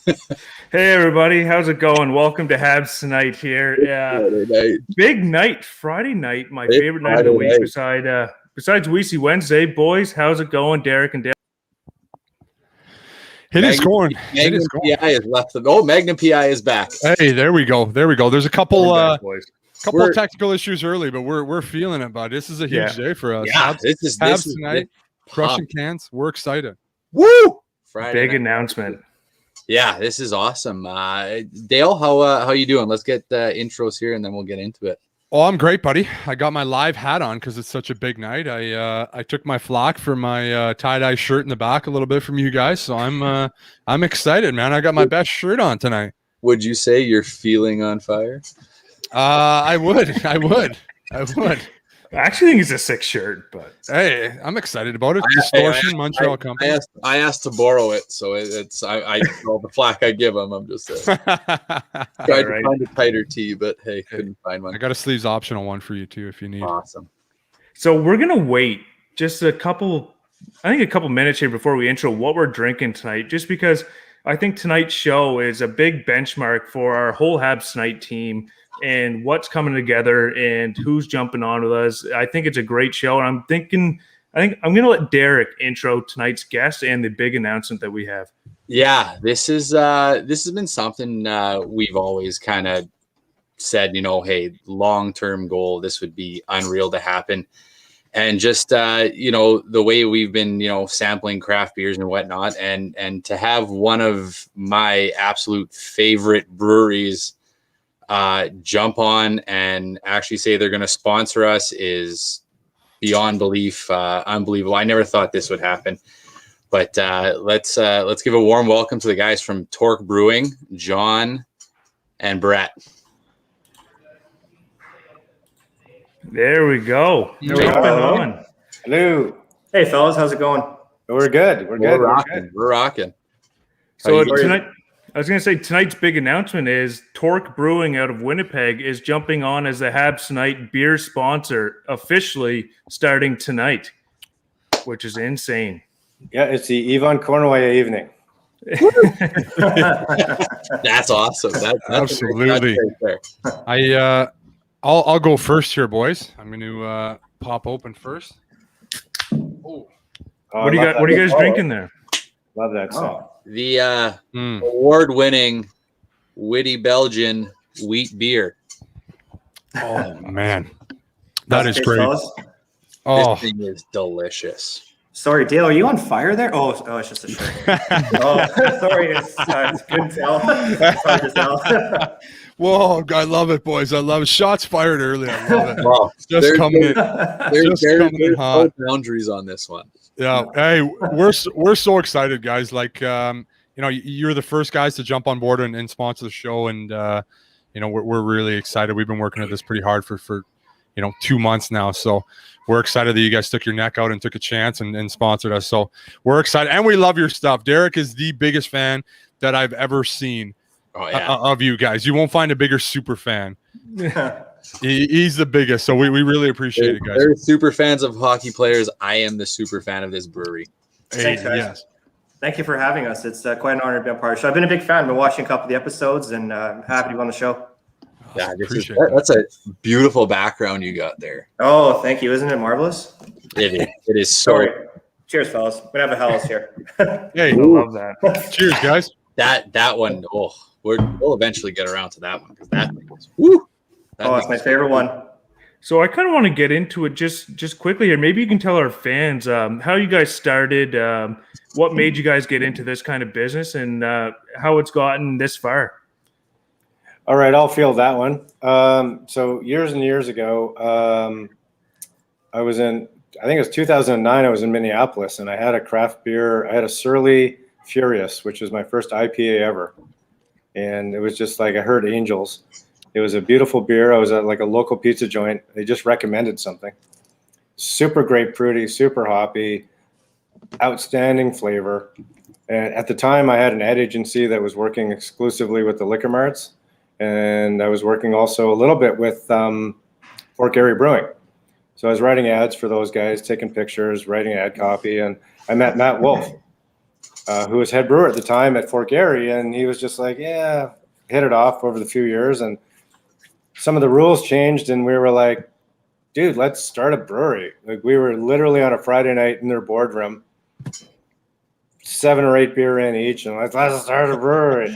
Hey everybody, how's it going? Welcome to Habs tonight here. Friday night. Big night, Friday night, my It's favorite night of the Friday week night. besides Weezy Wednesday. Boys, how's it going, Derek and Dale? It is going. Magnum PI is left. Magnum PI is back. Hey, there we go. There's a couple Back, technical issues early, but we're feeling it, bud. This is a huge day for us. Yeah, this is tonight. Crushin Cans. We're excited. Woo! Friday big night announcement. Yeah, this is awesome. Dale, how you doing? Let's get intros here, and then we'll get into it. Oh, I'm great, buddy. I got my live hat on because it's such a big night. I took my flack for my tie-dye shirt in the back a little bit from you guys, so I'm excited, man. I got my best shirt on tonight. Would you say you're feeling on fire? I would. I actually think it's a sick shirt, but hey, I'm excited about it. Distortion, Montreal company. I asked to borrow it, so it's I all the flack I give them. I'm just tried to find a tighter tee, but hey, couldn't find one. I got a sleeves optional one for you too if you need. Awesome. So we're gonna wait just a couple minutes here before we intro what we're drinking tonight, just because I think tonight's show is a big benchmark for our whole Habs tonight team and what's coming together and who's jumping on with us. I think it's a great show, and I think I'm going to let Derek intro tonight's guest and the big announcement that we have. Yeah, this has been something we've always kind of said, hey, long-term goal, this would be unreal to happen. And just, the way we've been, sampling craft beers and whatnot, and to have one of my absolute favorite breweries jump on and actually say they're going to sponsor us is beyond belief, unbelievable. I never thought this would happen, but let's give a warm welcome to the guys from Torque Brewing, John and Brett. There we go. Hello. Hey fellas, how's it going? We're good. We're rocking. So tonight, I was going to say tonight's big announcement is Torque Brewing out of Winnipeg is jumping on as the Habs Tonight beer sponsor officially starting tonight, which is insane. Yeah, it's the Yvonne Cornway evening. That's awesome. That's absolutely. I'll go first here, boys. I'm going to pop open first. Oh, what do you guys drinking there? Love that song. The award-winning Witty Belgian wheat beer. Oh man, that is great. This thing is delicious. Sorry, Dale, are you on fire there? Oh, it's just a shirt. Sorry, it's good to tell. Sorry to tell. Whoa, I love it, boys. I love it. Shots fired early. I love it. Wow. Just coming in. There's no boundaries on this one. Yeah. Hey, we're so excited, guys. Like, you're the first guys to jump on board and sponsor the show, and we're really excited. We've been working at this pretty hard for 2 months now, so we're excited that you guys took your neck out and took a chance and sponsored us. So we're excited, and we love your stuff. Derek is the biggest fan that I've ever seen of you guys. You won't find a bigger super fan. He's the biggest, so we really appreciate it, guys. They're super fans of hockey players. I am the super fan of this brewery. Thanks, guys. Yes. Thank you for having us. It's quite an honor to be a part of the show. I've been a big fan. I've been watching a couple of the episodes, and I'm happy to be on the show. Yeah, that's a beautiful background you got there. Oh, thank you. Isn't it marvelous? It is. Sorry. Cheers, fellas. We're going to have a hellas here. Hey, I love that. Cheers, guys. That one, we'll eventually get around to that one because that thing is woo. It's my favorite one. So I kind of want to get into it just quickly here. Maybe you can tell our fans how you guys started, what made you guys get into this kind of business, and how it's gotten this far. All right, I'll field that one. So years and years ago, I think it was 2009, I was in Minneapolis, and I had a craft beer. I had a Surly Furious, which was my first IPA ever. And it was just like I heard angels. It was a beautiful beer. I was at like a local pizza joint. They just recommended something. Super grapefruity, super hoppy, outstanding flavor. And at the time, I had an ad agency that was working exclusively with the liquor marts. And I was working also a little bit with Fort Garry Brewing. So I was writing ads for those guys, taking pictures, writing ad copy. And I met Matt Wolf. who was head brewer at the time at Fort Garry, and he was just like, yeah, hit it off over the few years, and some of the rules changed, and we were like, dude, let's start a brewery. Like, we were literally on a Friday night in their boardroom, 7 or 8 beer in each, and let's start a brewery.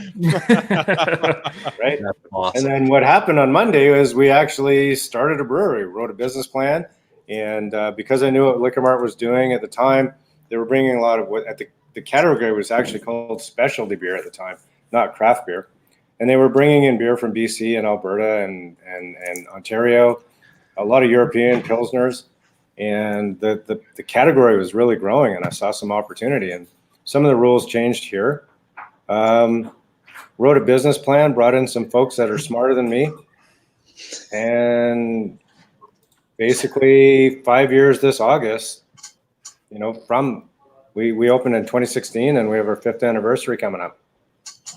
Right? That's awesome. And then what happened on Monday was we actually started a brewery, wrote a business plan, and because I knew what Liquor Mart was doing at the time, they were bringing a lot of what at the category was actually called specialty beer at the time, not craft beer. And they were bringing in beer from BC and Alberta and Ontario, a lot of European Pilsners. And the category was really growing, and I saw some opportunity. And some of the rules changed here. Wrote a business plan, brought in some folks that are smarter than me. And basically 5 years this August, from we opened in 2016, and we have our 5th anniversary coming up.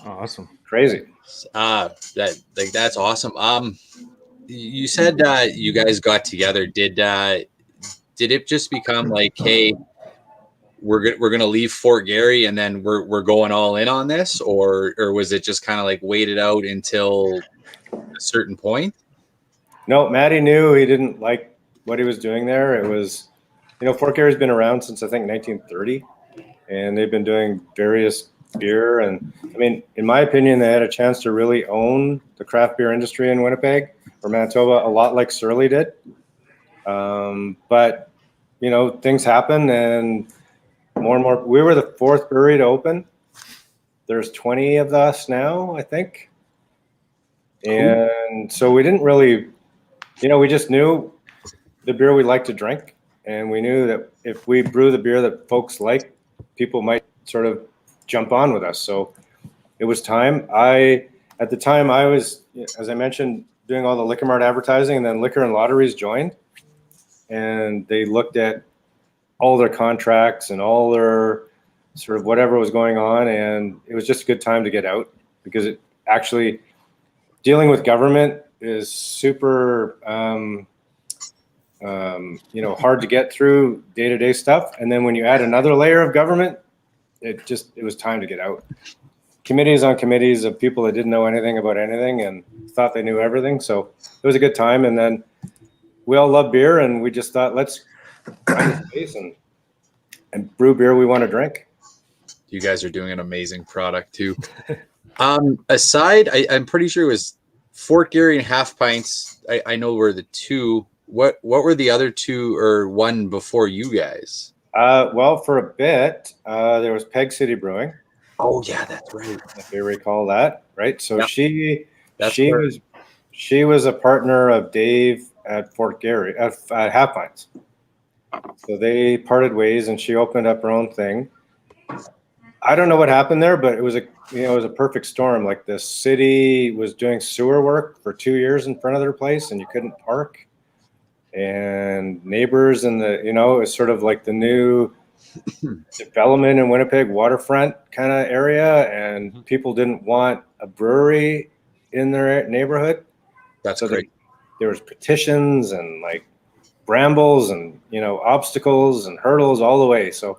Awesome. Crazy. That's awesome. You said you guys got together. Did it just become like, hey, we're gonna leave Fort Garry and then we're going all in on this, or was it just kind of like waited out until a certain point? No, Matty knew he didn't like what he was doing there. It was, Fort Garry's been around since I think 1930, and they've been doing various beer. And I mean, in my opinion, they had a chance to really own the craft beer industry in Winnipeg or Manitoba, a lot like Surly did. But things happen, and more. We were the 4th brewery to open. There's 20 of us now, I think. And so we didn't really, we just knew the beer we like to drink, and we knew that if we brew the beer that folks like, people might sort of jump on with us. So it was time. At the time I was, as I mentioned, doing all the Liquor Mart advertising, and then Liquor and Lotteries joined, and they looked at all their contracts and all their sort of whatever was going on. And it was just a good time to get out, because it actually, dealing with government is super, hard to get through day-to-day stuff. And then when you add another layer of government, it was time to get out. Committees on committees of people that didn't know anything about anything and thought they knew everything. So it was a good time. And then we all love beer, and we just thought, let's find a space and brew beer we want to drink. You guys are doing an amazing product too. Aside, I'm pretty sure it was Fort Garry and Half Pints. I know were the two. What were the other two or one before you guys? Well, for a bit, there was Peg City Brewing. Oh yeah, that's right. If you recall that, right? So yep. she was a partner of Dave at Fort Garry at Half Pints. So they parted ways, and she opened up her own thing. I don't know what happened there, but it was a perfect storm. Like, the city was doing sewer work for 2 years in front of their place, and you couldn't park. And neighbors and it was sort of like the new development in Winnipeg waterfront kind of area, and people didn't want a brewery in their neighborhood. That's so great. There was petitions and like brambles and obstacles and hurdles all the way. So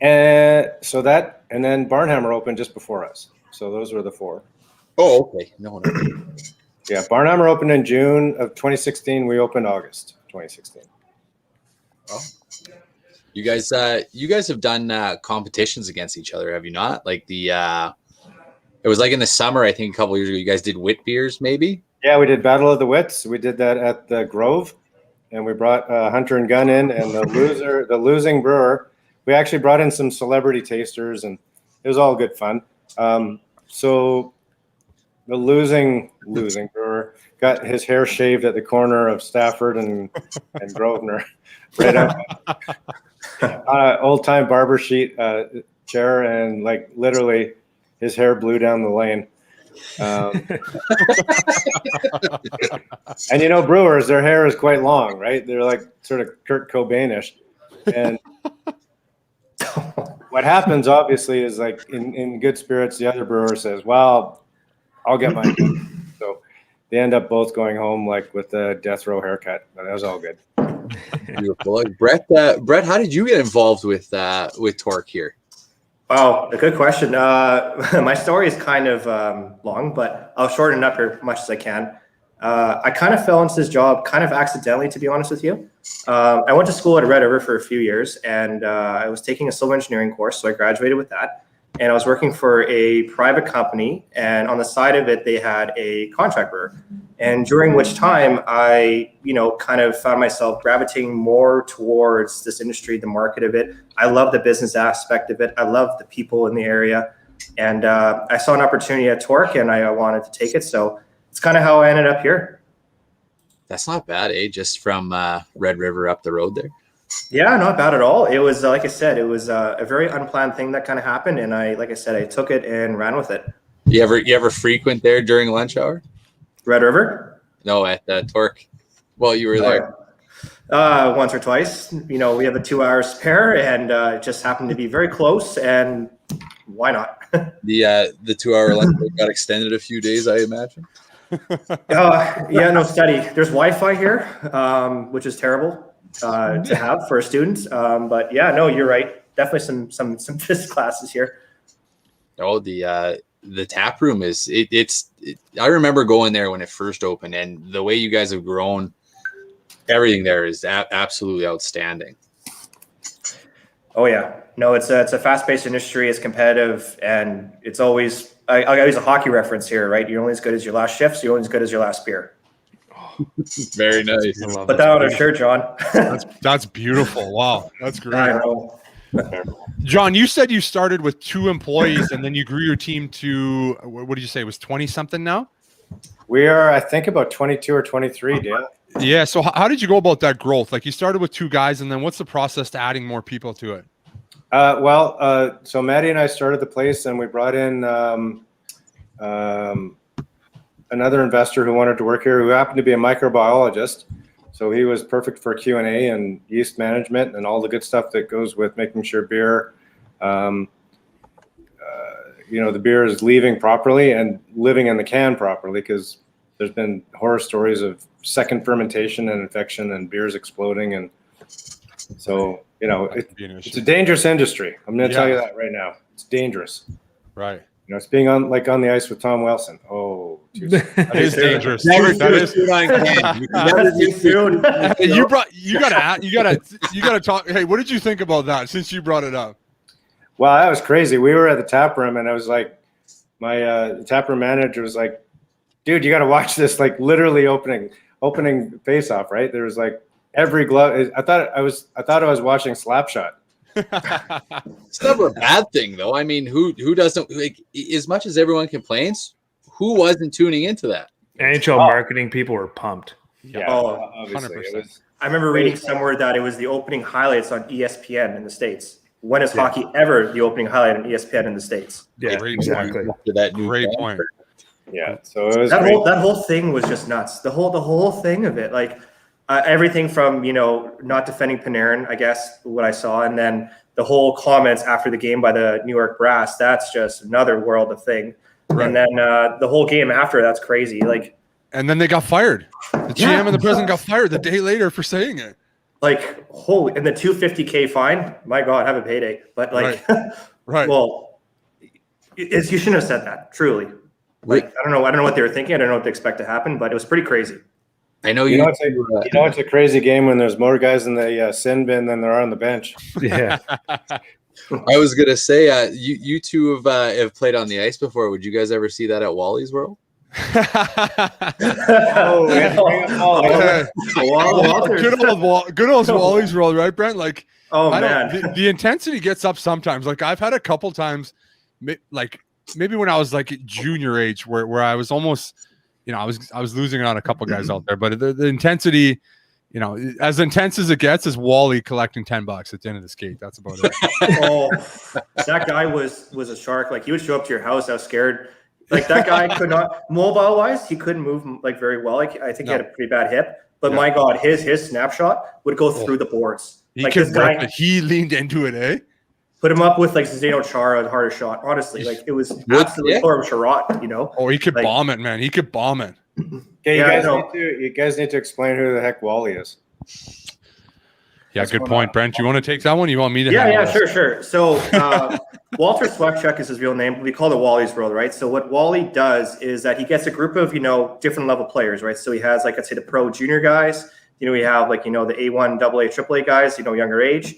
and then Barnhammer opened just before us. So those were the 4. Oh, okay. No. Yeah, Barnhammer opened in June of 2016. We opened August 2016. Oh. You guys have done competitions against each other, have you not? Like it was like in the summer, I think a couple years ago, you guys did wit beers, maybe? Yeah, we did Battle of the Wits. We did that at the Grove, and we brought Hunter and Gun in, and the losing brewer. We actually brought in some celebrity tasters, and it was all good fun. So the losing brewer got his hair shaved at the corner of Stafford and Grosvenor, right up on an old-time barber sheet chair, and like literally his hair blew down the lane. And brewers, their hair is quite long, right? They're like sort of Kurt Cobainish. And what happens obviously is, like, in good spirits, the other brewer says, well, I'll get mine. So they end up both going home like with a death row haircut, but that was all good. Beautiful. Brett, how did you get involved with Torque here? Wow, a good question. My story is kind of long, but I'll shorten it up here as much as I can. I kind of fell into this job kind of accidentally, to be honest with you. I went to school at Red River for a few years, and I was taking a civil engineering course, so I graduated with that. And I was working for a private company, and on the side of it, they had a contract brewer. And during which time I, kind of found myself gravitating more towards this industry, the market of it. I love the business aspect of it. I love the people in the area. And I saw an opportunity at Torque, and I wanted to take it. So it's kind of how I ended up here. That's not bad, eh? Just from Red River up the road there. Yeah, not bad at all. It was, like I said, it was a very unplanned thing that kind of happened. And I took it and ran with it. You ever frequent there during lunch hour? Red River? No, at Torque. Well, you were there. Once or twice. We have a 2 hour spare, and it just happened to be very close. And why not? The 2 hour lunch got extended a few days, I imagine. Yeah, no study. There's Wi-Fi here, which is terrible to have for a student. But yeah, no, you're right. Definitely some physics classes here. Oh, the tap room is I remember going there when it first opened, and the way you guys have grown, everything there is absolutely outstanding. Oh yeah, no, it's a fast-paced industry. It's competitive, and it's always. I use a hockey reference here, right? You're only as good as your last shift, so you're only as good as your last beer. Very nice. Put that on a shirt, John. That's beautiful. Wow, that's great. I know. John, you said you started with 2 employees and then you grew your team to, what did you say, it was 20 something now? We are, I think, about 22 or 23, Dale. Yeah. So how did you go about that growth? Like, you started with 2 guys, and then what's the process to adding more people to it? So Maddie and I started the place, and we brought in another investor who wanted to work here, who happened to be a microbiologist. So he was perfect for Q&A and yeast management and all the good stuff that goes with making sure beer, the beer is leaving properly and living in the can properly, because there's been horror stories of second fermentation and infection and beers exploding. And so, it's a dangerous industry. I'm going to tell you that right now. It's dangerous. Right. It's being on the ice with Tom Wilson. Oh, that is dangerous. Never That is Too soon. Hey, you gotta talk. Hey, what did you think about that since you brought it up? Well, that was crazy. We were at the tap room, and I was like, my tap room manager was like, dude, you got to watch this, like literally opening face off, right? There was like every glove. I thought I was watching Slapshot. It's never a bad thing, though. I mean, who doesn't, like, as much as everyone complains, who wasn't tuning into that? NHL marketing people were pumped. Yeah, obviously. 100%. I remember reading somewhere that it was the opening highlights on ESPN in the States. When is hockey ever the opening highlight on ESPN in the States? Yeah, Great exactly. After that new Great fan. point. Yeah, so it was That great. whole thing was just nuts. The whole thing of it, like everything from not defending Panarin, I guess what I saw, and then the whole comments after the game by the New York Brass. That's just another world of thing. Right. And then the whole game after, that's crazy. Like, And then they got fired. The GM and the president got fired the day later for saying it. like holy, and the $250K fine. My God, have a payday. But like, Right. well, you shouldn't have said that. Truly. Like, I don't know what they were thinking. I don't know what they expect to happen, but it was pretty crazy. I know it's a crazy game when there's more guys in the sin bin than there are on the bench. Yeah. I was gonna say, you two have played on the ice before. Would you guys ever see that at Wally's World? Good old Wally's World, right, Brent? Like, man, the intensity gets up sometimes. Like, I've had a couple times, like maybe when I was like junior age, where I was almost, I was losing on a couple guys out there, but the intensity, as intense as it gets, is Wally collecting $10 at the end of the skate. That's about it. That guy was a shark. Like, he would show up to your house. I was scared. Like, that guy could not, mobile wise, he couldn't move like very well. Like, I think he had a pretty bad hip, but my God, his snapshot would go through the boards. He like, could this guy, it. He leaned into it, eh? put him up with like Zdeno Chara, the hardest shot. Honestly, like, it was absolutely Torm Sherratt, Oh, he could bomb it, man. He could bomb it. Okay, you guys need to explain who the heck Wally is. Yeah, good point, Brent. You want to take that one? You want me to? Yeah, sure. So Walter Swechuk is his real name. We call it Wally's World, right? So what Wally does is that he gets a group of, different level players, right? So he has, like, I'd say the pro junior guys. We have, like, the A1, AA, AAA guys, younger age,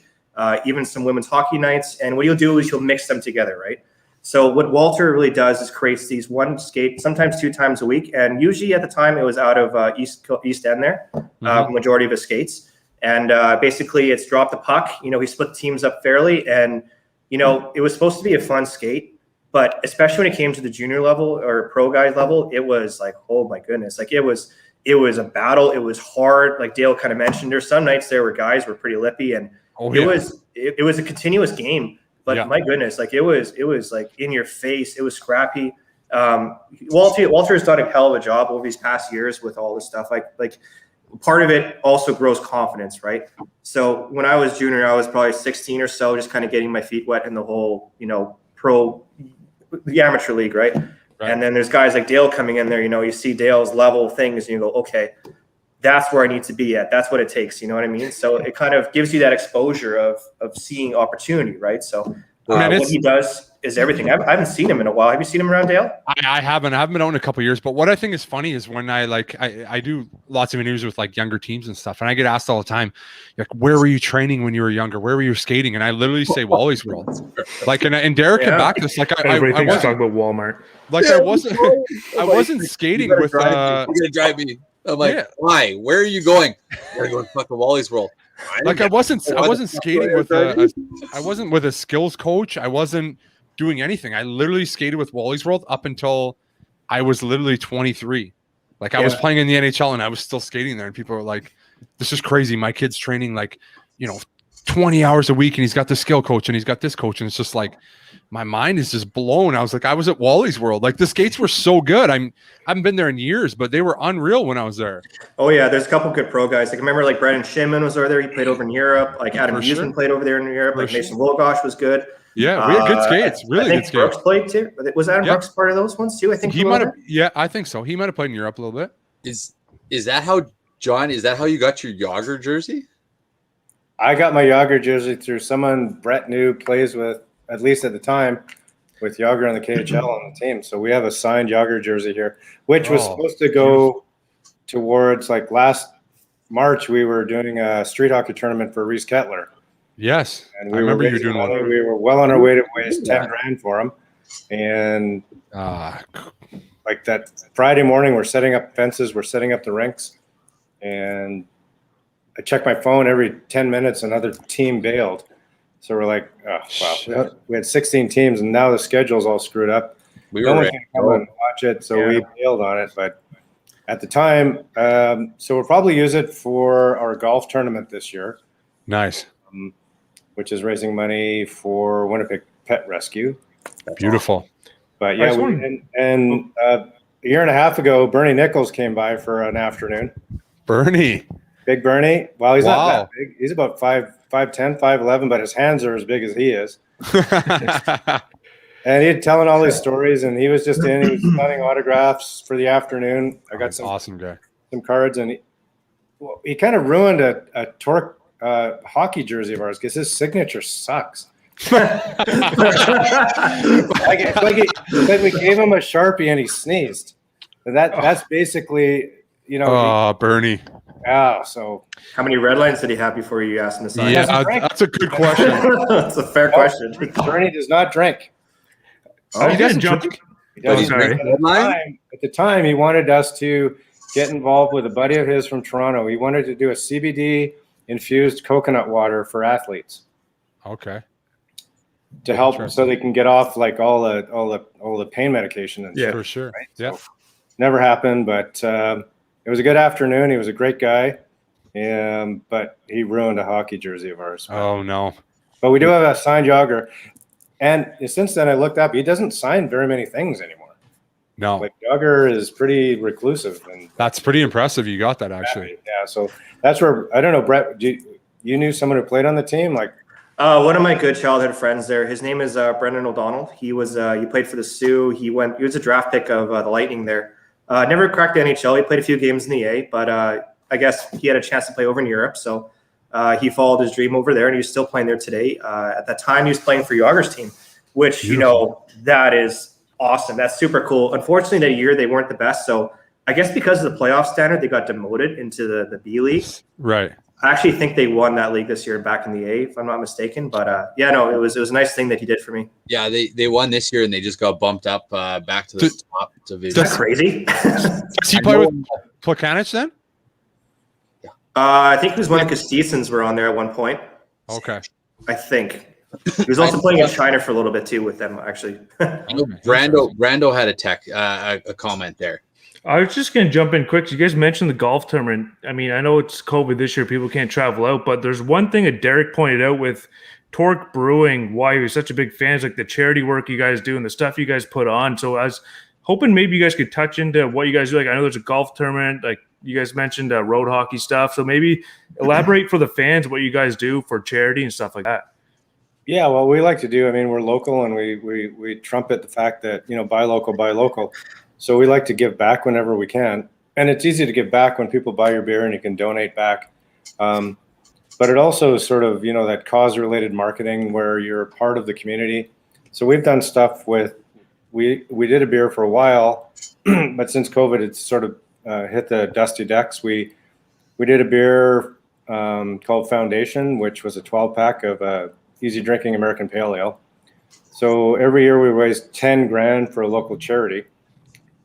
even some women's hockey nights. And what he'll do is he'll mix them together, right? So what Walter really does is creates these one skate, sometimes 2 times a week. And usually at the time it was out of East End there, majority of his skates. And basically it's drop the puck. He split the teams up fairly. And, it was supposed to be a fun skate. But especially when it came to the junior level or pro guys level, it was like, oh my goodness. Like it was a battle. It was hard. Like Dale kind of mentioned, there's some nights there where guys were pretty lippy. And it was a continuous game. But my goodness, like it was like in your face. It was scrappy. Walter's done a hell of a job over these past years with all this stuff. Like part of it also grows confidence, right? So when I was junior, I was probably 16 or so, just kind of getting my feet wet in the whole, the amateur league, right? And then there's guys like Dale coming in there. You see Dale's level things, and you go, okay, that's where I need to be at. That's what it takes. You know what I mean? So it kind of gives you that exposure of seeing opportunity, right? So what he does is everything. I haven't seen him in a while. Have you seen him around, Dale? I haven't. I haven't been out in a couple of years. But what I think is funny is when I do lots of interviews with like younger teams and stuff, and I get asked all the time, like, where were you training when you were younger? Where were you skating? And I literally say Wally's World. Like, and Derek can back this. Like, I wasn't talking about Walmart. Like, I wasn't skating with. You're gonna drive me. I'm like, why? Where are you going? I gotta go to fucking Wally's World. Like I wasn't skating with I wasn't with a skills coach. I wasn't doing anything. I literally skated with Wally's World up until I was literally 23. Like I was playing in the NHL and I was still skating there, and people were like, "This is crazy. My kid's training 20 hours a week, and he's got this skill coach and he's got this coach." And it's just like my mind is just blown. I was like, I was at Wally's World. Like the skates were so good. I haven't been there in years, but they were unreal when I was there. Oh yeah, there's a couple good pro guys. Like I remember like Brendan Shimon was over there. He played over in Europe. Like Adam Huseman played over there in Europe. Like Mason Wolgosh was good. Yeah, we had good skates. Really good skates. Brooks played too. Was Adam Brooks part of those ones too? I think he might have. Yeah, I think so. He might have played in Europe a little bit. Is that how, John? Is that how you got your Yager jersey? I got my Yager jersey through someone Brett knew plays with, at least at the time, with Yager on the KHL on the team. So we have a signed Yager jersey here, which was supposed to go towards, like, last March, we were doing a street hockey tournament for Reese Kettler. Yes. And I remember you doing one. We were well on our way to waste 10 grand for him. And like that Friday morning, we're setting up fences, we're setting up the rinks. And I check my phone every 10 minutes, another team bailed. So we're like, oh, wow. We had 16 teams, and now the schedule's all screwed up. No one can come and watch it, so we bailed on it. But at the time, so we'll probably use it for our golf tournament this year. Nice. Which is raising money for Winnipeg Pet Rescue. Beautiful. But yeah, and a year and a half ago, Bernie Nichols came by for an afternoon. Big Bernie. Well, he's not that big. He's about 5'10", 5'11", but his hands are as big as he is. And he'd telling all these stories, and he was just he was signing autographs for the afternoon. I got some awesome guy, some cards, and he kind of ruined a Torque hockey jersey of ours because his signature sucks. like we gave him a Sharpie and he sneezed. And that's basically, Bernie. Yeah. So how many red lines did he have before you asked him to sign? Yeah, that's a good question. That's a fair question. Bernie does not drink. He doesn't drink. He doesn't drink. At the time, he wanted us to get involved with a buddy of his from Toronto. He wanted to do a CBD infused coconut water for athletes. Okay. To help so they can get off like all the pain medication and stuff. For sure. Right? Yeah. So, never happened, but it was a good afternoon. He was a great guy. But he ruined a hockey jersey of ours. Oh no. But we do have a signed Yager. And since then I looked up, he doesn't sign very many things anymore. No. Like Yager is pretty reclusive, and that's pretty impressive. You got that actually. Yeah, so that's where I don't know, Brett, you knew someone who played on the team? Like one of my good childhood friends there. His name is Brendan O'Donnell. He played for the Sioux. He was a draft pick of the Lightning there. Never cracked the NHL. He played a few games in the A, but I guess he had a chance to play over in Europe. So He followed his dream over there, and he's still playing there today. At that time, he was playing for Yager's team, which, that is awesome. That's super cool. Unfortunately, that year they weren't the best. So I guess because of the playoff standard, they got demoted into the B League. Right. I actually think they won that league this year back in the A, if I'm not mistaken. But it was a nice thing that he did for me. Yeah, they won this year and they just got bumped up back to the top division. That's crazy. Does he play with Plekanec then? I think he was one of Costisons were on there at one point. Okay. I think. He was also playing in China for a little bit too with them, actually. I know Brando had a comment there. I was just going to jump in quick. You guys mentioned the golf tournament. I mean, I know it's COVID this year. People can't travel out. But there's one thing that Derek pointed out with Torque Brewing, why he was such a big fan, is like the charity work you guys do and the stuff you guys put on. So I was hoping maybe you guys could touch into what you guys do. Like, I know there's a golf tournament. Like you guys mentioned road hockey stuff. So maybe elaborate for the fans what you guys do for charity and stuff like that. Yeah, well, we like to do. I mean, we're local, and we trumpet the fact that buy local, buy local. So we like to give back whenever we can, and it's easy to give back when people buy your beer and you can donate back. But it also is sort of that cause-related marketing where you're part of the community. So we've done stuff with we did a beer for a while, but since COVID, it's sort of hit the dusty decks. We did a beer called Foundation, which was a 12-pack of easy drinking American Pale Ale. So every year we raise $10,000 for a local charity.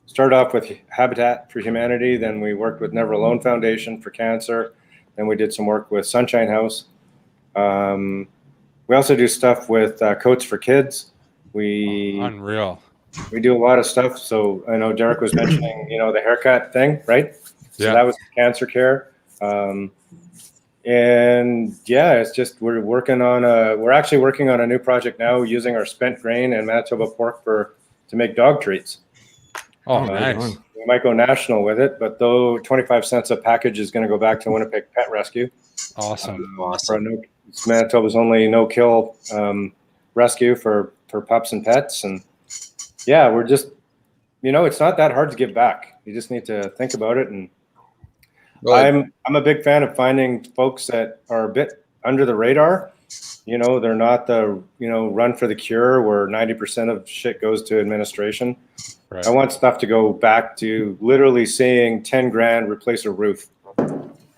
Started off with Habitat for Humanity, then we worked with Never Alone Foundation for cancer, then we did some work with Sunshine House. We also do stuff with Coats for Kids. Unreal. We do a lot of stuff. So I know Derek was mentioning, the haircut thing, right? So Yeah. that was cancer care. And yeah, it's just we're actually working on a new project now using our spent grain and Manitoba pork to make dog treats. Oh, nice. We might go national with it, but though 25 cents a package is going to go back to Winnipeg Pet Rescue. Awesome. It's Manitoba's only no-kill rescue for pups and pets. And yeah, we're just, it's not that hard to give back. You just need to think about it. And I'm a big fan of finding folks that are a bit under the radar. They're not the, run for the cure where 90% of shit goes to administration. Right. I want stuff to go back to literally seeing $10,000 replace a roof,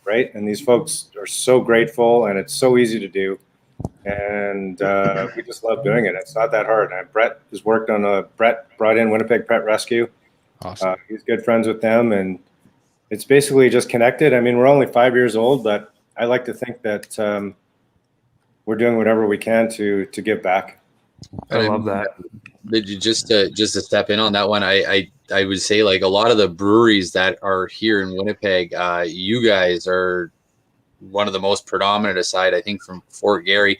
right? And these folks are so grateful, and it's so easy to do. And we just love doing it. It's not that hard. And Brett has worked on Brett brought in Winnipeg Pet Rescue. Awesome. He's good friends with them, and it's basically just connected. I mean, we're only 5 years old, but I like to think that we're doing whatever we can to give back. I love that. Did you just to step in on that one? I would say like a lot of the breweries that are here in Winnipeg, you guys are one of the most predominant, aside I think from Fort Garry,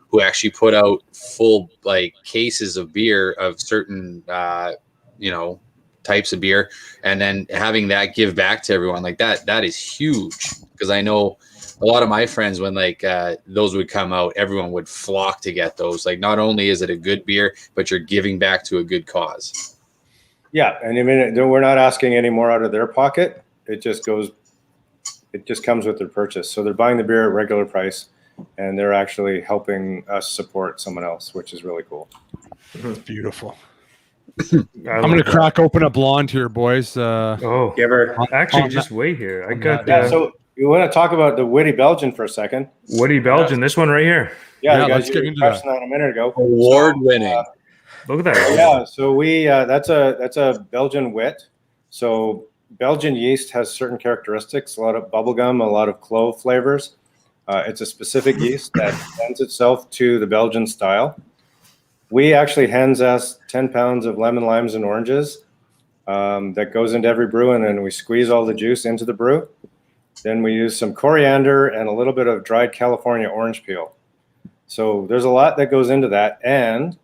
who actually put out full like cases of beer of certain types of beer, and then having that give back to everyone like that is huge, because I know a lot of my friends, when like those would come out, everyone would flock to get those. Like, not only is it a good beer, but you're giving back to a good cause. Yeah, and I mean, we're not asking any more out of their pocket. It just comes with their purchase. So they're buying the beer at regular price, and they're actually helping us support someone else, which is really cool. It's beautiful. I'm going to crack open a blonde here, boys. Just wait here. I got. So you want to talk about the Witty Belgian for a second? Witty Belgian, this one right here. Yeah, let's get into that. A minute ago. Award-winning. Look at that. Yeah, so we that's a Belgian wit. So Belgian yeast has certain characteristics, a lot of bubblegum, a lot of clove flavors. It's a specific yeast that lends itself to the Belgian style. We actually hand us 10 pounds of lemon, limes, and oranges that goes into every brew, and then we squeeze all the juice into the brew. Then we use some coriander and a little bit of dried California orange peel. So there's a lot that goes into that, and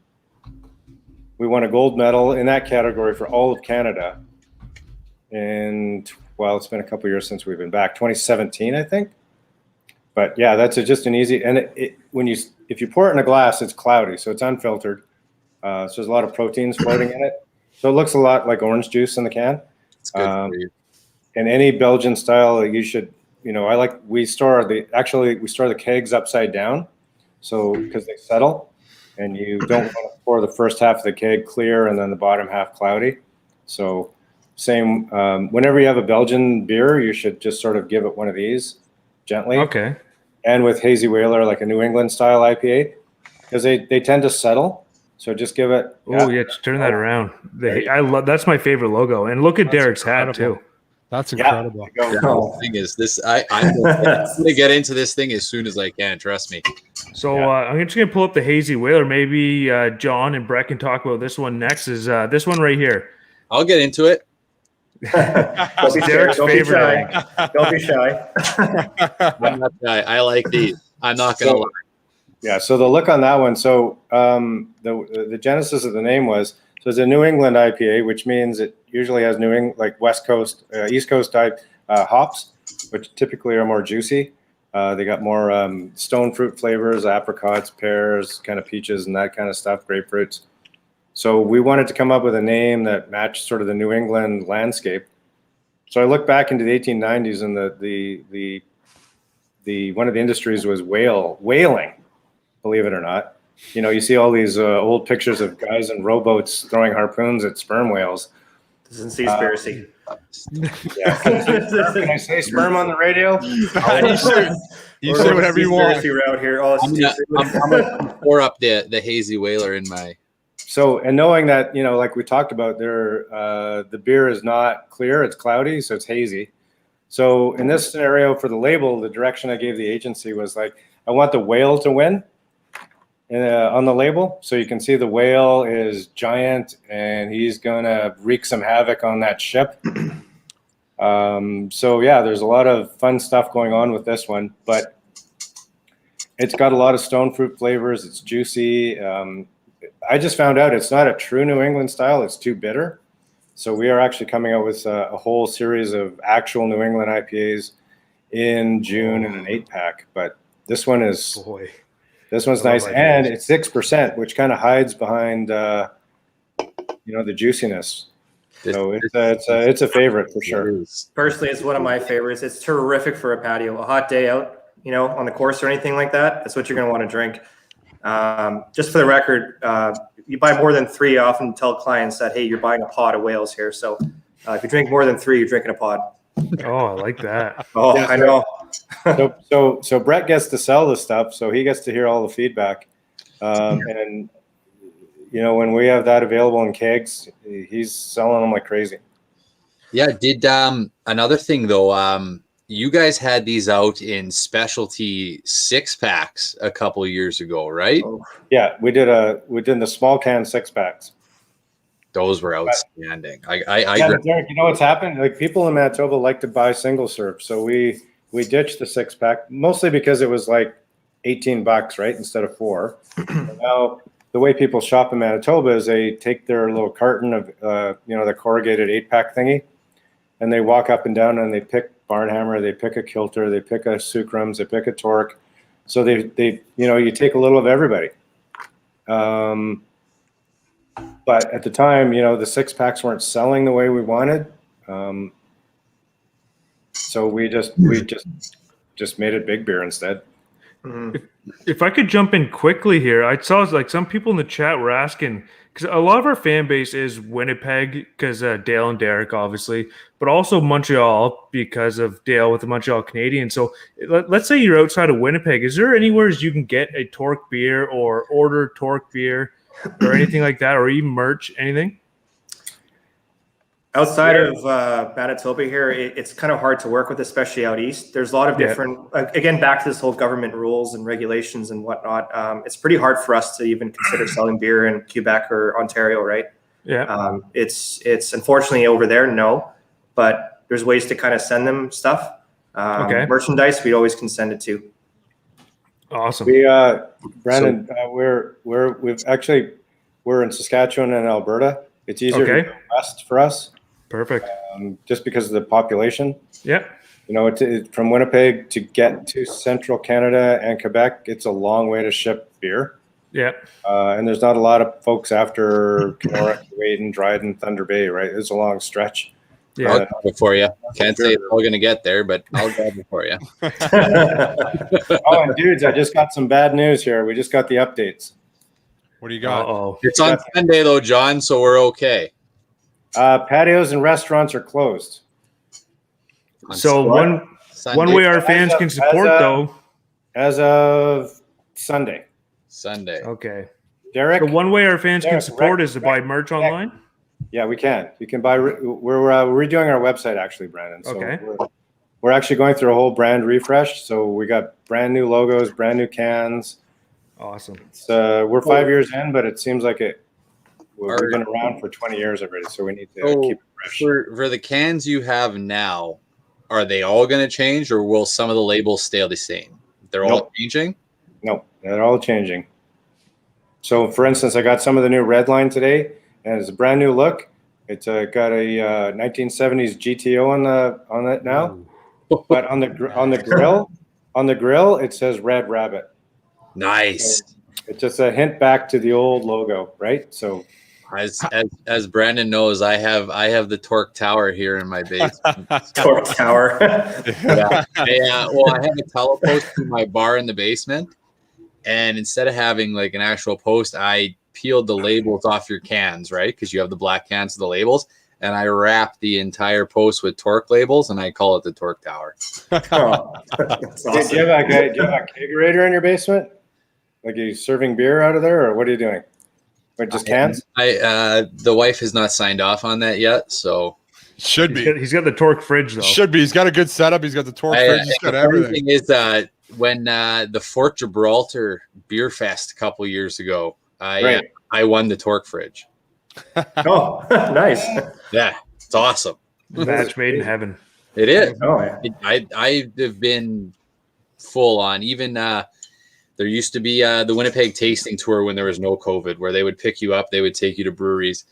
we won a gold medal in that category for all of Canada. And it's been a couple of years since we've been back, 2017, I think. But yeah, that's just an easy. And if you pour it in a glass, it's cloudy, so it's unfiltered. So there's a lot of proteins floating in it. So it looks a lot like orange juice in the can. It's good for you. And any Belgian style, you should we store the kegs upside down, so because they settle, and you don't want to pour the first half of the keg clear and then the bottom half cloudy. So same, whenever you have a Belgian beer, you should just sort of give it one of these gently. Okay. And with Hazy Whaler, like a New England style IPA, because they tend to settle. So just give it. Oh yeah, just turn that around. I love that's my favorite logo. And look at Derek's hat too. That's incredible. The thing is, I'm gonna get into this thing as soon as I can. Trust me. So I'm just gonna pull up the Hazy Whaler. Maybe John and Brett can talk about this one next. Is this one right here? I'll get into it. Don't be Derek's Don't be favorite. shy. Don't be shy. I'm not shy. I like these. I'm not gonna lie. Yeah. So the look on that one. So the genesis of the name was, so it's a New England IPA, which means it usually has like West Coast, East Coast type hops, which typically are more juicy. They got more stone fruit flavors, apricots, pears, kind of peaches and that kind of stuff, grapefruits. So we wanted to come up with a name that matched sort of the New England landscape. So I look back into the 1890s, and the one of the industries was whaling, believe it or not. You see all these old pictures of guys in rowboats throwing harpoons at sperm whales. This is Seaspiracy. Yeah. Can I say sperm on the radio? You say whatever you want. Seaspiracy route here. Oh, I'm gonna pour up the Hazy Whaler in my. So, and knowing that, like we talked about, the beer is not clear, it's cloudy, so it's hazy. So in this scenario for the label, the direction I gave the agency was like, I want the whale to win on the label. So you can see the whale is giant and he's going to wreak some havoc on that ship. So yeah, there's a lot of fun stuff going on with this one, but it's got a lot of stone fruit flavors. It's juicy. I just found out it's not a true New England style. It's too bitter. So we are actually coming out with a whole series of actual New England IPAs in June in an 8-pack. But this one is this one's nice, and it's 6%, which kind of hides behind the juiciness. So it's a favorite for sure. Personally, it's one of my favorites. It's terrific for a patio, a hot day out, on the course or anything like that. That's what you're going to want to drink. Just for the record, you buy more than 3. I often tell clients that, hey, you're buying a pod of whales here. So if you drink more than 3, you're drinking a pod. Oh, I like that. Oh, yeah, I know. So Brett gets to sell the stuff, so he gets to hear all the feedback. And when we have that available in kegs, he's selling them like crazy. Yeah. Did another thing though? You guys had these out in specialty 6-packs a couple of years ago, right? Yeah, we did the small can 6-packs. Those were outstanding. Derek, what's happened? Like, people in Manitoba like to buy single serve, so we ditched the 6-pack mostly because it was like $18, right, instead of $4. Now the way people shop in Manitoba is they take their little carton of the corrugated 8-pack thingy, and they walk up and down and they pick Barnhammer, they pick a Kilter, they pick a Sucrums, they pick a Torque. So they you take a little of everybody. But at the time, the 6-packs weren't selling the way we wanted. So we just made it big beer instead. If I could jump in quickly here, I saw like some people in the chat were asking, because a lot of our fan base is Winnipeg, because Dale and Derek, obviously, but also Montreal because of Dale with the Montreal Canadiens. So let's say you're outside of Winnipeg. Is there anywhere you can get a Torque beer or order Torque beer or anything like that, or even merch, anything? Outside of Manitoba here, it's kind of hard to work with, especially out east. There's a lot of different, again, back to this whole government rules and regulations and whatnot. It's pretty hard for us to even consider selling beer in Quebec or Ontario, right? Yeah. It's unfortunately over there, no, but there's ways to kind of send them stuff. Merchandise, we always can send it to. Awesome. We, Brandon, we're in Saskatchewan and Alberta. It's easier to go west for us. Perfect. Just because of the population. Yeah. From Winnipeg to get to central Canada and Quebec, it's a long way to ship beer. Yeah. And there's not a lot of folks after Kenora, Wayton, Dryden, Thunder Bay, right? It's a long stretch. Yeah. I'll grab it for you. Can't say it's all going to get there, but I'll grab it for you. Oh, and dudes, I just got some bad news here. We just got the updates. What do you got? Uh-oh. It's on Sunday though, John, so we're okay. Patios and restaurants are closed. On So Sunday, one way our fans can support though. As of Sunday. Sunday. Okay. Derek? So one way our fans can Derek, support is to buy merch online. Yeah, we can. You can buy. We're redoing our website actually, Brandon. So Okay. we're actually going through a whole brand refresh. So we got brand new logos, brand new cans. Awesome. We're 5 years in, but it seems like we've been around for 20 years already. So we need to keep it fresh. For the cans you have now, are they all going to change, or will some of the labels stay the same? They're all changing? No, they're all changing. So, for instance, I got some of the new red line today, and it's a brand new look. It's got a 1970s GTO on it now, but on the grill it says Red Rabbit. Nice. So it's just a hint back to the old logo, right? So, as Brandon knows, I have the Torque Tower here in my basement. Torque Tower. Yeah. I have a telepost in my bar in the basement, and instead of having like an actual post, I peeled the labels off your cans, right? Because you have the black cans of the labels, and I wrapped the entire post with Torque labels, and I call it the Torque Tower. Oh, that's awesome. do you have a kegerator in your basement? Like, are you serving beer out of there, or what are you doing? Or just cans? The wife has not signed off on that yet, so Should be. He's got the Torque fridge though. Should be. He's got a good setup. He's got the torque fridge. He's got the everything. thing is when the Fort Gibraltar Beer Fest a couple years ago, I won the Torque fridge. Oh, nice. Yeah, it's awesome. Match made in heaven. It is. Oh, yeah. I have been full on. Even there used to be the Winnipeg tasting tour when there was no COVID, where they would pick you up, they would take you to breweries.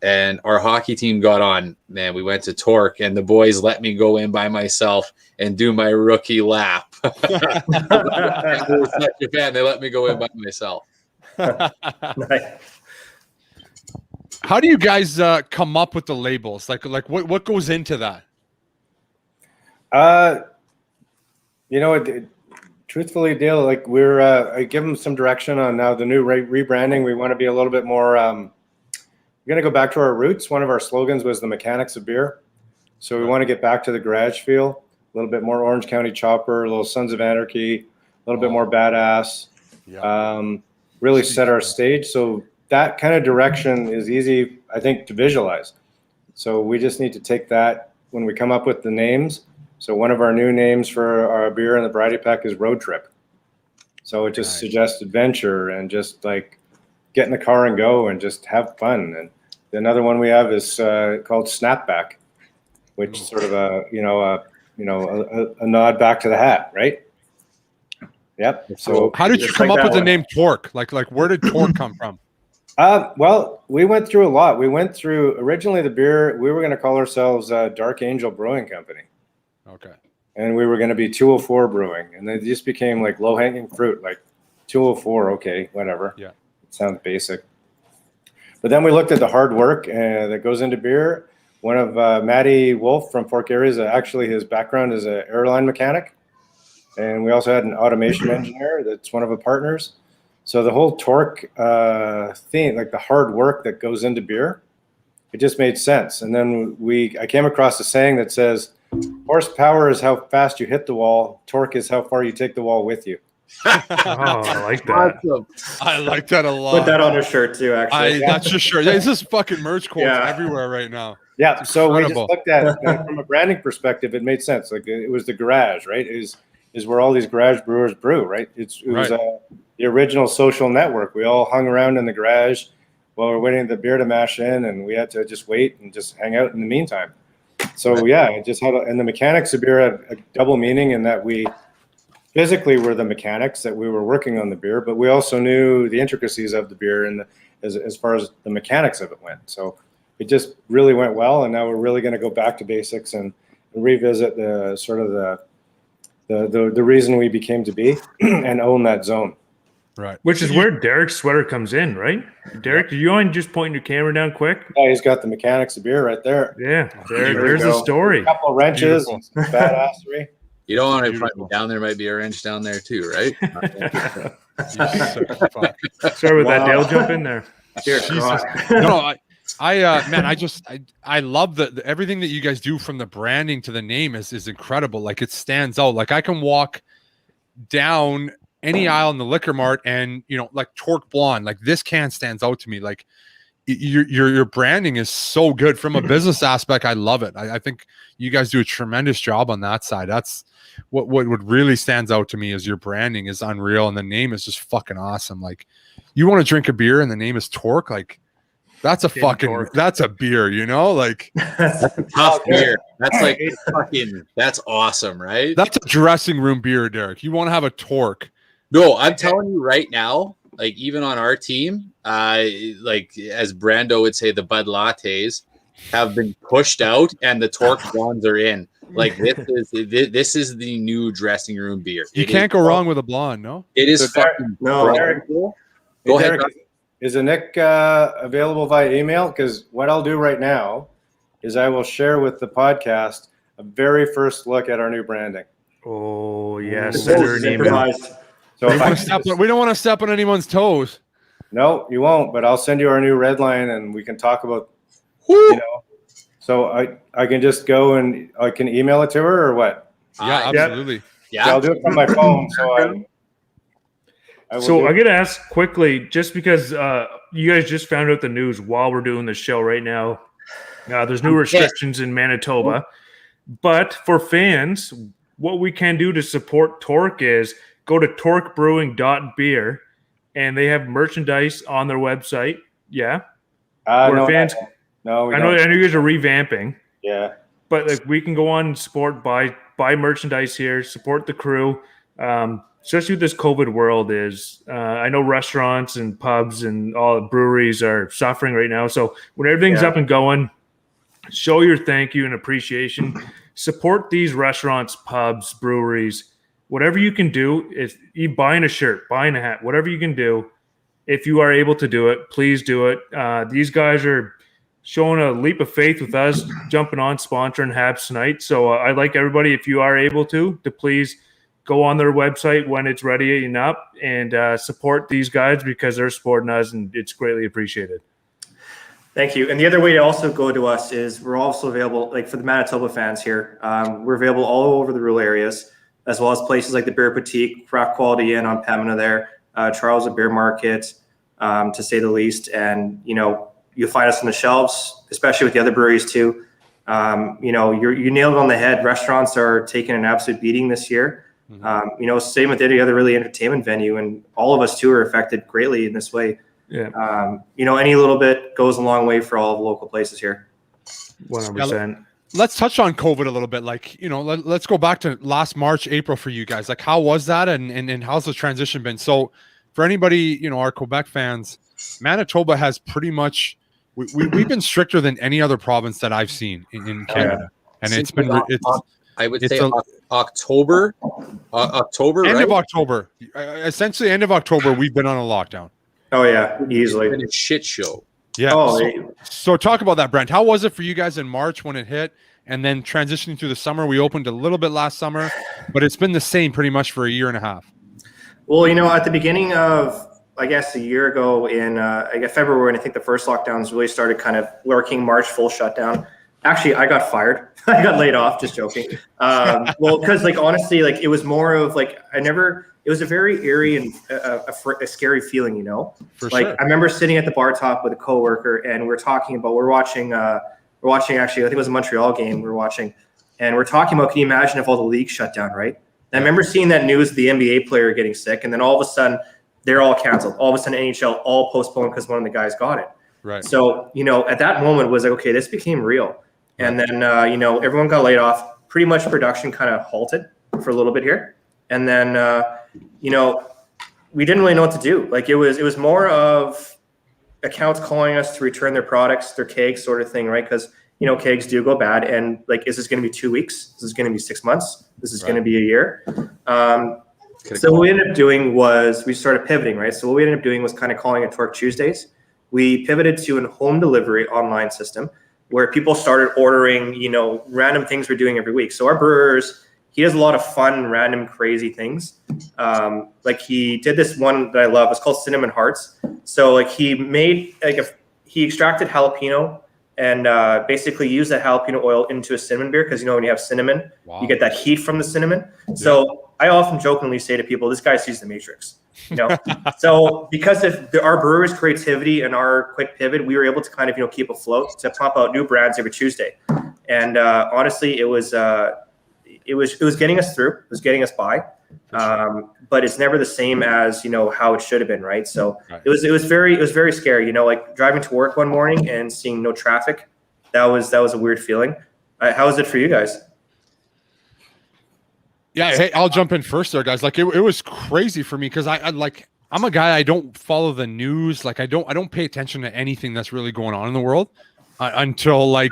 And our hockey team got on, man. We went to Torque, and the boys let me go in by myself and do my rookie lap. I was such a fan. They let me go in by myself. Nice. How do you guys come up with the labels? Like what goes into that? Truthfully, Dale, like I give them some direction on now the new rebranding. We want to be a little bit more. We're going to go back to our roots. One of our slogans was the mechanics of beer. So we want to get back to the garage feel, a little bit more Orange County Chopper, a little Sons of Anarchy, a little bit more badass. Yeah. Really set our stage. So that kind of direction is easy, I think, to visualize. So we just need to take that when we come up with the names. So one of our new names for our beer in the variety pack is Road Trip. So it just suggests adventure and just like get in the car and go and just have fun. And another one we have is called Snapback, which is sort of a nod back to the hat, right? Yep. So how did you come up with the name Torque? Like where did Torque come from? Well, we went through a lot. We went through originally the beer. We were going to call ourselves Dark Angel Brewing Company. Okay. And we were going to be 204 Brewing, and they just became like low hanging fruit, like 204. Okay, whatever. Yeah. It sounds basic. But then we looked at the hard work that goes into beer. One of Matty Wolf from Fork Areas, actually his background is an airline mechanic. And we also had an automation engineer that's one of our partners. So the whole Torque theme, like the hard work that goes into beer, it just made sense. And then I came across a saying that says, horsepower is how fast you hit the wall. Torque is how far you take the wall with you. Oh, I like that. Awesome. I like that a lot. Put that on a shirt too, actually. That's just sure. This is fucking merch quotes everywhere right now. Yeah. So we just incredible. looked at from a branding perspective, it made sense. Like it was the garage, right? Is where all these garage brewers brew, right? It was the original social network. We all hung around in the garage while we're waiting for the beer to mash in, and we had to just wait and just hang out in the meantime. So yeah, it just had, and the mechanics of beer had a double meaning in that we physically were the mechanics that we were working on the beer, but we also knew the intricacies of the beer and as far as the mechanics of it went. So it just really went well, and now we're really going to go back to basics and revisit the sort of the reason we became to be and own that zone. Right. Which is where Derek's sweater comes in, right? Derek, do you mind just pointing your camera down quick? Yeah, he's got the mechanics of beer right there. Yeah, There there's you the go. story. A couple of wrenches, Beautiful. and some badassery. You don't want to put Beautiful. me down. There might be a wrench down there too, right? You sick fuck. Sorry about that, Wow. Dale. Jump in there. Dear Jesus. God. No, I love the everything that you guys do, from the branding to the name is incredible. Like, it stands out. Like, I can walk down any aisle in the liquor mart and, like Torque Blonde, like this can stands out to me. Like, your branding is so good from a business aspect. I love it. I think you guys do a tremendous job on that side. That's what really stands out to me is your branding is unreal, and the name is just fucking awesome. Like, you want to drink a beer and the name is Torque, like that's a fucking that's a beer, like Tough beer. That's like that's awesome, right? that's a dressing room beer, Derek. You want to have a Torque. No, I'm telling you right now, like even on our team, like as Brando would say, the Bud Lattes have been pushed out and the Torque Blondes are in. Like this is the new dressing room beer. You can't go wrong with a blonde, no? It is So fucking Derek, Go Derek, ahead. is a Nick available via email? Because what I'll do right now is I will share with the podcast a very first look at our new branding. Oh, yes. This Send her is an email. improvised. So if I, We don't want to step on anyone's toes. no, you won't. But I'll send you our new red line, and we can talk about. So I can just go and I can email it to her, or what? Yeah, absolutely. Yeah. So I'll do it from my phone. So I get to ask quickly, just because you guys just found out the news while we're doing the show right now. There's new restrictions in Manitoba, but for fans, what we can do to support Torque is go to torquebrewing.beer, and they have merchandise on their website. Yeah, where no, fans. No, I know you guys are revamping. Yeah. But like we can go on and support, buy merchandise here, support the crew. Especially with this COVID world I know restaurants and pubs and all the breweries are suffering right now. So when everything's up and going, show your thank you and appreciation. Support these restaurants, pubs, breweries, whatever you can do. If you buying a shirt, buying a hat, whatever you can do, if you are able to do it, please do it. These guys are showing a leap of faith with us, jumping on, sponsoring Habs tonight. So I'd like everybody, if you are able to please go on their website when it's ready and up and support these guys because they're supporting us, and it's greatly appreciated. Thank you. And the other way to also go to us is we're also available, like for the Manitoba fans here, we're available all over the rural areas, as well as places like the Beer Boutique, Craft Quality Inn on Pembina there, Charles' Beer Market, to say the least. And, you'll find us on the shelves, especially with the other breweries too. You nailed it on the head. Restaurants are taking an absolute beating this year. Same with any other really entertainment venue, and all of us too are affected greatly in this way. Yeah. Any little bit goes a long way for all of the local places here. 100%. Let's touch on COVID a little bit. Like, let's go back to last March, April for you guys. Like, how was that, and how's the transition been? So, for anybody, our Quebec fans, Manitoba has pretty much we've been stricter than any other province that I've seen in Canada, and Since it's been I would say October, end right? of October, essentially end of October. We've been on a lockdown. Oh yeah, easily. It's been a shit show. Yeah. Oh, So talk about that, Brent. How was it for you guys in March when it hit, and then transitioning through the summer? We opened a little bit last summer, but it's been the same pretty much for a year and a half. Well, at the beginning of, I guess, a year ago in February, and I think the first lockdowns really started kind of working. March, full shutdown. Actually, I got fired. I got laid off. Just joking. Well, because honestly, it was more of it was a very eerie and a scary feeling, For sure. I remember sitting at the bar top with a coworker, and we're watching actually, I think it was a Montreal game we're watching, and we're talking about, can you imagine if all the leagues shut down, right? And I remember seeing that news, the NBA player getting sick, and then all of a sudden they're all canceled. All of a sudden NHL all postponed because one of the guys got it. Right. So, at that moment it was like, okay, this became real. And then, everyone got laid off. Pretty much production kind of halted for a little bit here. And then, we didn't really know what to do. It was more of accounts calling us to return their products, their kegs sort of thing, right? Because, kegs do go bad. And is this going to be 2 weeks? Is this going to be 6 months? This is going to be a year. So what we ended up doing was we started pivoting, right? So what we ended up doing was kind of calling it Torque Tuesdays. We pivoted to a home delivery online system where people started ordering, random things we're doing every week. So our brewers, he does a lot of fun, random, crazy things. Like he did this one that I love. It's called Cinnamon Hearts. So like he made he extracted jalapeno and basically used that jalapeno oil into a cinnamon beer because when you have cinnamon, you get that heat from the cinnamon. So I often jokingly say to people, this guy sees the Matrix. So because of our brewer's creativity and our quick pivot, we were able to kind of keep afloat to pump out new brands every Tuesday. And honestly, it was getting us through. It was getting us by. But it's never the same as how it should have been, right? So it was very scary. Like driving to work one morning and seeing no traffic. That was a weird feeling. How was it for you guys? Yeah, hey, I'll jump in first there, guys. Like it was crazy for me because I'm a guy, I don't follow the news. Like I don't pay attention to anything that's really going on in the world until I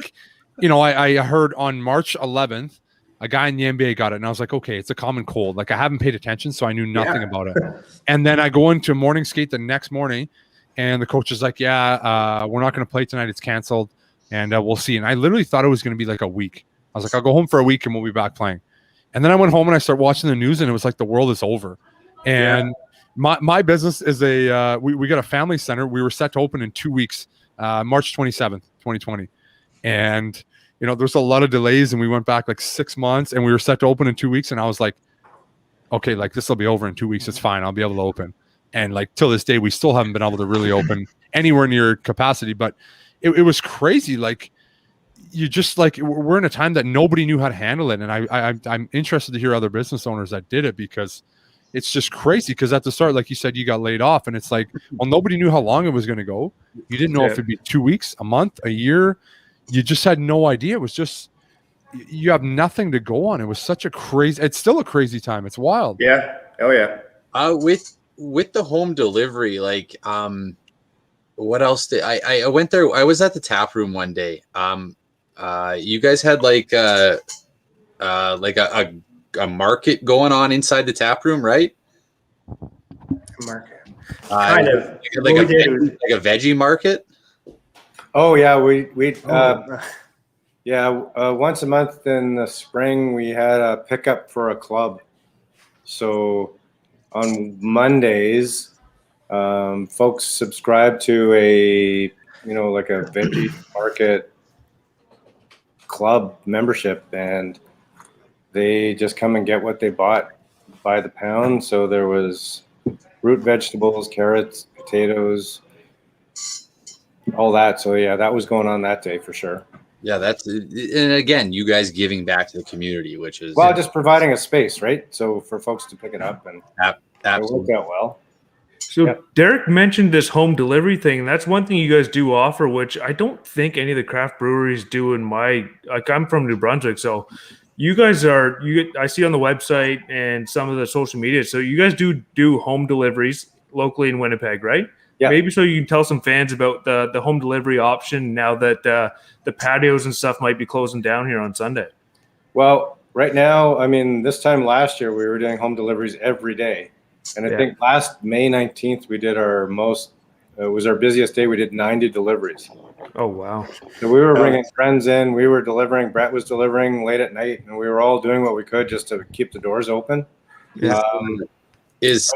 heard on March 11th a guy in the NBA got it, and I was like, okay, it's a common cold. Like I haven't paid attention, so I knew nothing about it. And then I go into morning skate the next morning, and the coach is like, yeah, we're not going to play tonight. It's canceled, and we'll see. And I literally thought it was going to be like a week. I was like, I'll go home for a week, and we'll be back playing. And then I went home and I started watching the news, and it was like the world is over. And my business is we got a family center. We were set to open in 2 weeks, March 27th, 2020. And, there's a lot of delays, and we went back like 6 months, and we were set to open in 2 weeks. And I was like, okay, like this will be over in 2 weeks. It's fine. I'll be able to open. And like till this day, we still haven't been able to really open anywhere near capacity. But it was crazy. Like, you just we're in a time that nobody knew how to handle it, and I'm interested to hear other business owners that did it because it's just crazy. Because at the start, like you said, you got laid off, and it's like, well, nobody knew how long it was going to go. You didn't know if it'd be 2 weeks, a month, a year. You just had no idea. It was just you have nothing to go on. It was such a crazy. It's still a crazy time. It's wild. Yeah. Oh yeah. With the home delivery, what else did I went there? I was at the tap room one day. You guys had a market going on inside the tap room, right? Market. Kind of. Like a veggie market. Oh yeah, we once a month in the spring we had a pickup for a club. So on Mondays, folks subscribe to a veggie market club membership, and they just come and get what they bought by the pound. So there was root vegetables, carrots, potatoes, all that. So yeah, that was going on that day for sure. Yeah, and again, you guys giving back to the community, which is just providing a space, right? So for folks to pick it up, and it worked out well. So Derek mentioned this home delivery thing, and that's one thing you guys do offer, which I don't think any of the craft breweries do I'm from New Brunswick, so you guys I see on the website and some of the social media, so you guys do home deliveries locally in Winnipeg, right? Yeah. Maybe so you can tell some fans about the home delivery option now that the patios and stuff might be closing down here on Sunday. Well, right now, this time last year, we were doing home deliveries every day. And I think last May 19th, we did it was our busiest day. We did 90 deliveries. Oh, wow. So we were bringing friends in. We were delivering. Brett was delivering late at night. And we were all doing what we could just to keep the doors open. Right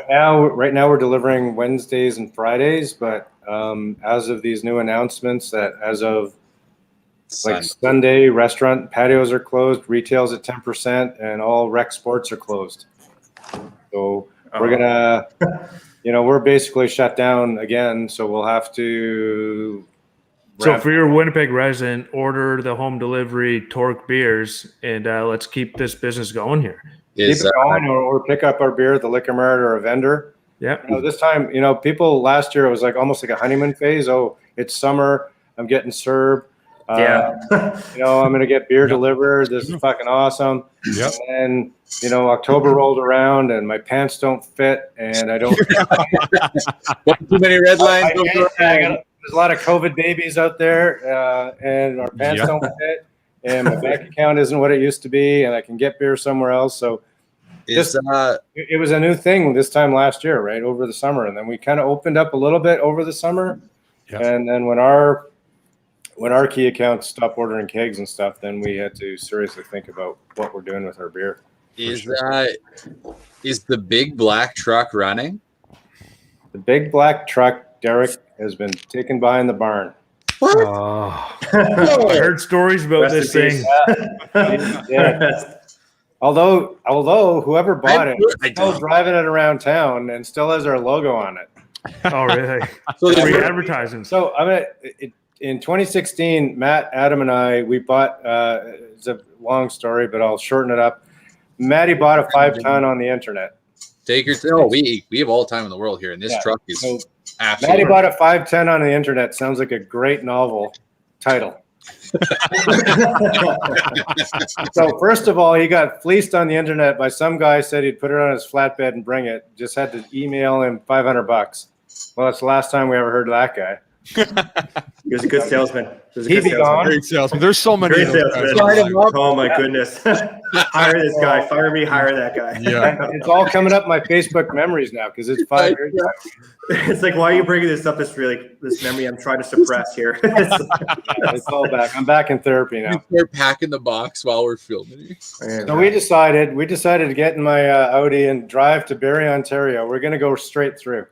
now we're delivering Wednesdays and Fridays. But as of these new announcements that as of Sunday, restaurant patios are closed, retail's at 10%, and all rec sports are closed. So we're gonna, we're basically shut down again. So we'll have to. So for your Winnipeg resident, order the home delivery Torque beers, and let's keep this business going here. Keep it going, or pick up our beer at the liquor mart or a vendor. Yeah. This time, people last year it was almost like a honeymoon phase. Oh, it's summer. I'm getting served. I'm going to get beer delivered. This is fucking awesome. Yep. And then, October rolled around and my pants don't fit and I don't. Too many red lines. There's a lot of COVID babies out there and our pants don't fit and my bank account isn't what it used to be and I can get beer somewhere else. So It was a new thing this time last year, right, over the summer, and then we kind of opened up a little bit over the summer, and then when our key accounts stopped ordering kegs and stuff, then we had to seriously think about what we're doing with our beer. Is the big black truck running? The big black truck, Derek, has been taken behind the barn. What? I heard stories about this thing. Yeah. Although whoever bought it is still driving it around town and still has our logo on it. Oh, really? So free advertising. So in 2016, Matt, Adam, and I, we bought. It's a long story, but I'll shorten it up. Matty bought a 5-ton on the internet. Take your we have all the time in the world here, and this truck is absolutely. Matty bought a 5-ton on the internet. Sounds like a great novel title. So first of all, he got fleeced on the internet by some guy said he'd put it on his flatbed and bring it. Just had to email him $500. Well, that's the last time we ever heard of that guy. He was a good salesman. Great salesman. There's so many. Oh my goodness! Hire this guy. Fire me. Hire that guy. Yeah, it's all coming up my Facebook memories now because it's 5 years ago. It's like, why are you bringing this up? This memory I'm trying to suppress here. It's all back. I'm back in therapy now. We're packing the box while we're filming. So we decided to get in my Audi and drive to Barrie, Ontario. We're going to go straight through.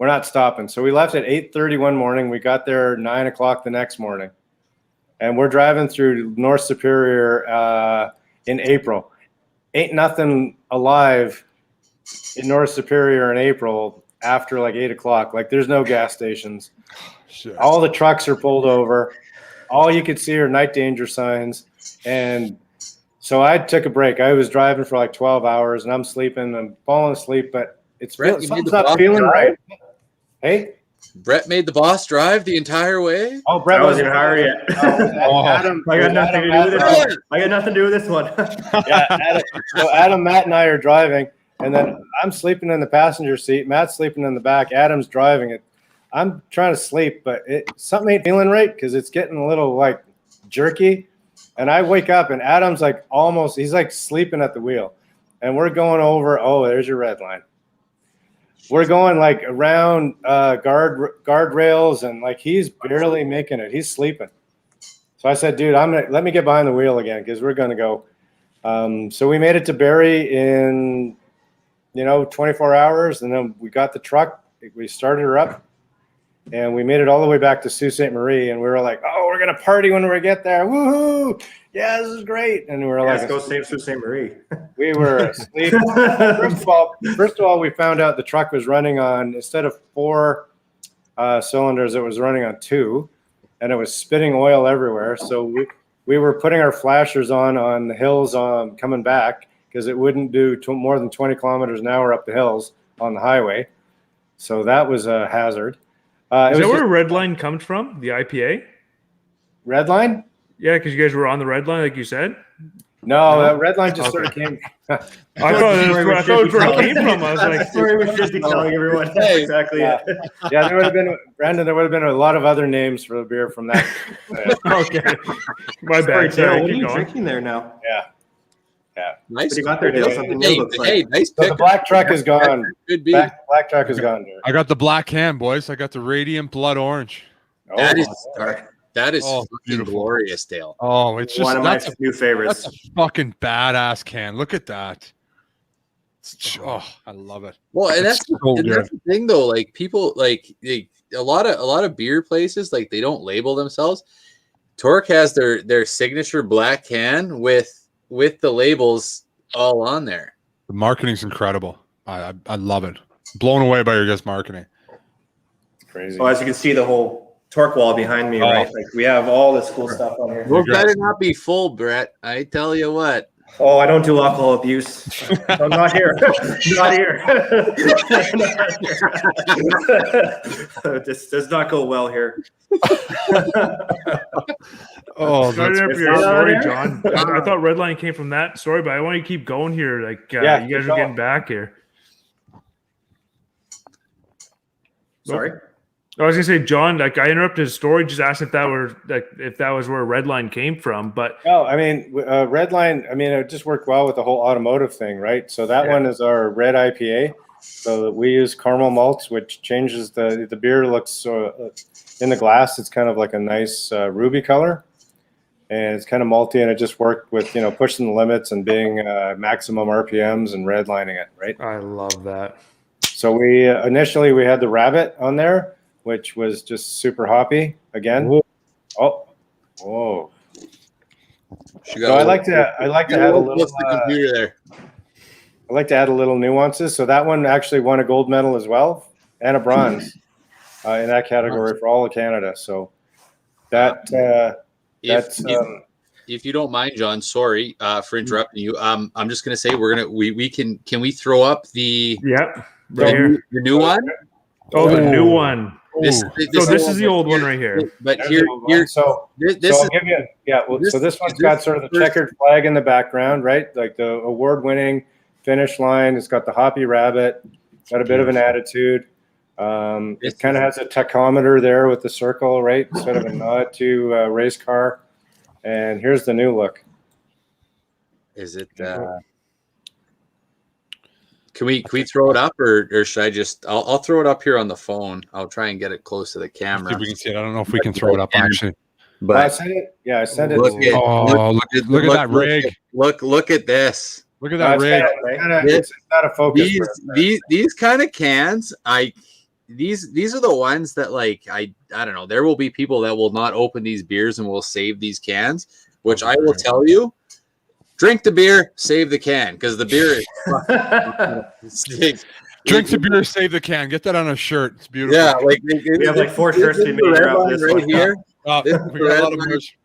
We're not stopping. So we left at 8:30 one morning. We got there 9 o'clock the next morning. And we're driving through North Superior in April. Ain't nothing alive in North Superior in April after like 8 o'clock. Like there's no gas stations. Sure. All the trucks are pulled over. All you could see are night danger signs. And so I took a break. I was driving for like 12 hours and I'm sleeping. I'm falling asleep, but something's not feeling right. Hey, Brett made the boss drive the entire way. Oh, Brett wasn't even hired yet. Adam, I got nothing to do with this. I got nothing to do with this one. Yeah, Adam, Matt, and I are driving, and then I'm sleeping in the passenger seat. Matt's sleeping in the back. Adam's driving it. I'm trying to sleep, but something ain't feeling right because it's getting a little like jerky. And I wake up, and Adam's like he's like sleeping at the wheel, and we're going over. Oh, there's your red line. We're going like around guardrails and like he's barely making it. He's sleeping. So I said, dude, let me get behind the wheel again because we're going to go. So we made it to Barrie in, 24 hours. And then we got the truck. We started her up and we made it all the way back to Sault Ste. Marie. And we were like, oh, we're going to party when we get there. Woohoo. Yeah, this is great. And we were like, let's go save Sault Ste. Marie. We were asleep. First of all, we found out the truck was running on, instead of 4 cylinders, it was running on 2, and it was spitting oil everywhere. So we were putting our flashers on the hills coming back because it wouldn't do more than 20 kilometers an hour up the hills on the highway. So that was a hazard. Is that where Red Line comes from, the IPA? Red Line? Yeah, because you guys were on the Red Line, like you said. No, that Red Line just sort of came. I thought that's where it came from. I was like, story we should be telling everyone. Hey, exactly. Yeah, there would have been, Brandon. There would have been a lot of other names for the beer from that. Okay, my bad. Sorry, what are you drinking there now? Yeah. Nice. But you got there, Dale. Something new looks like. Nice. So the black truck is gone. Could be. Black truck is gone. Dude. I got the black can, boys. I got the Radiant Blood Orange. That is dark. That is beautiful. Glorious, Dale. Oh, it's just one of my new favorites. That's a fucking badass can. Look at that. I love it. Well, and that's the thing, though. Like people, a lot of beer places, like they don't label themselves. Torque has their signature black can with the labels all on there. The marketing's incredible. I love it. Blown away by your guys' marketing. It's crazy. Oh, as you can see, the whole Torque wall behind me, right? Like we have all this cool stuff on here. Well, better not be full, Brett. I tell you what. Oh, I don't do alcohol abuse. I'm not here. Not here. This does not go well here. Oh, that's for your story, John. I thought Red Line came from that story, but I want you to keep going here. Like, you guys are getting back here. Sorry. I was gonna say, John, like I interrupted his story, just asked if that was where Redline came from, but No, I mean, Redline, I mean, it just worked well with the whole automotive thing, right? So that one is our red IPA. So we use caramel malts, which changes the beer looks in the glass. It's kind of like a nice ruby color, and it's kind of malty, and it just worked with pushing the limits and being maximum RPMs and redlining it, right? I love that. So we initially we had the rabbit on there, which was just super hoppy again. Whoa. Oh. So I like to add a little. There. I like to add a little nuances. So that one actually won a gold medal as well, and a bronze in that category for all of Canada. So that if you don't mind, John, sorry for interrupting you. I'm just gonna say can we throw up the new one? Oh, the new one. This is the old one right here. But so I'll give you, so this one's got sort of the checkered flag in the background, right? Like the award-winning finish line. It's got the hoppy rabbit, got a bit of an attitude. It kind of has a tachometer there with the circle, right? Sort of a nod to race car. And here's the new look. Is it? Can we throw it up, or should I just? I'll throw it up here on the phone. I'll try and get it close to the camera. See if we can see it. I don't know if we can throw it up actually. But I sent it. Yeah, I sent it. Look at that rig. Look at this. Look at that rig. It's not a focus. These kind of cans, these are the ones that I don't know. There will be people that will not open these beers and will save these cans, which I will tell you. Drink the beer, save the can, because the beer is. Drink the beer, save the can. Get that on a shirt. It's beautiful. Yeah, we have like 4 shirts we made out of this right here. We got a lot of merch.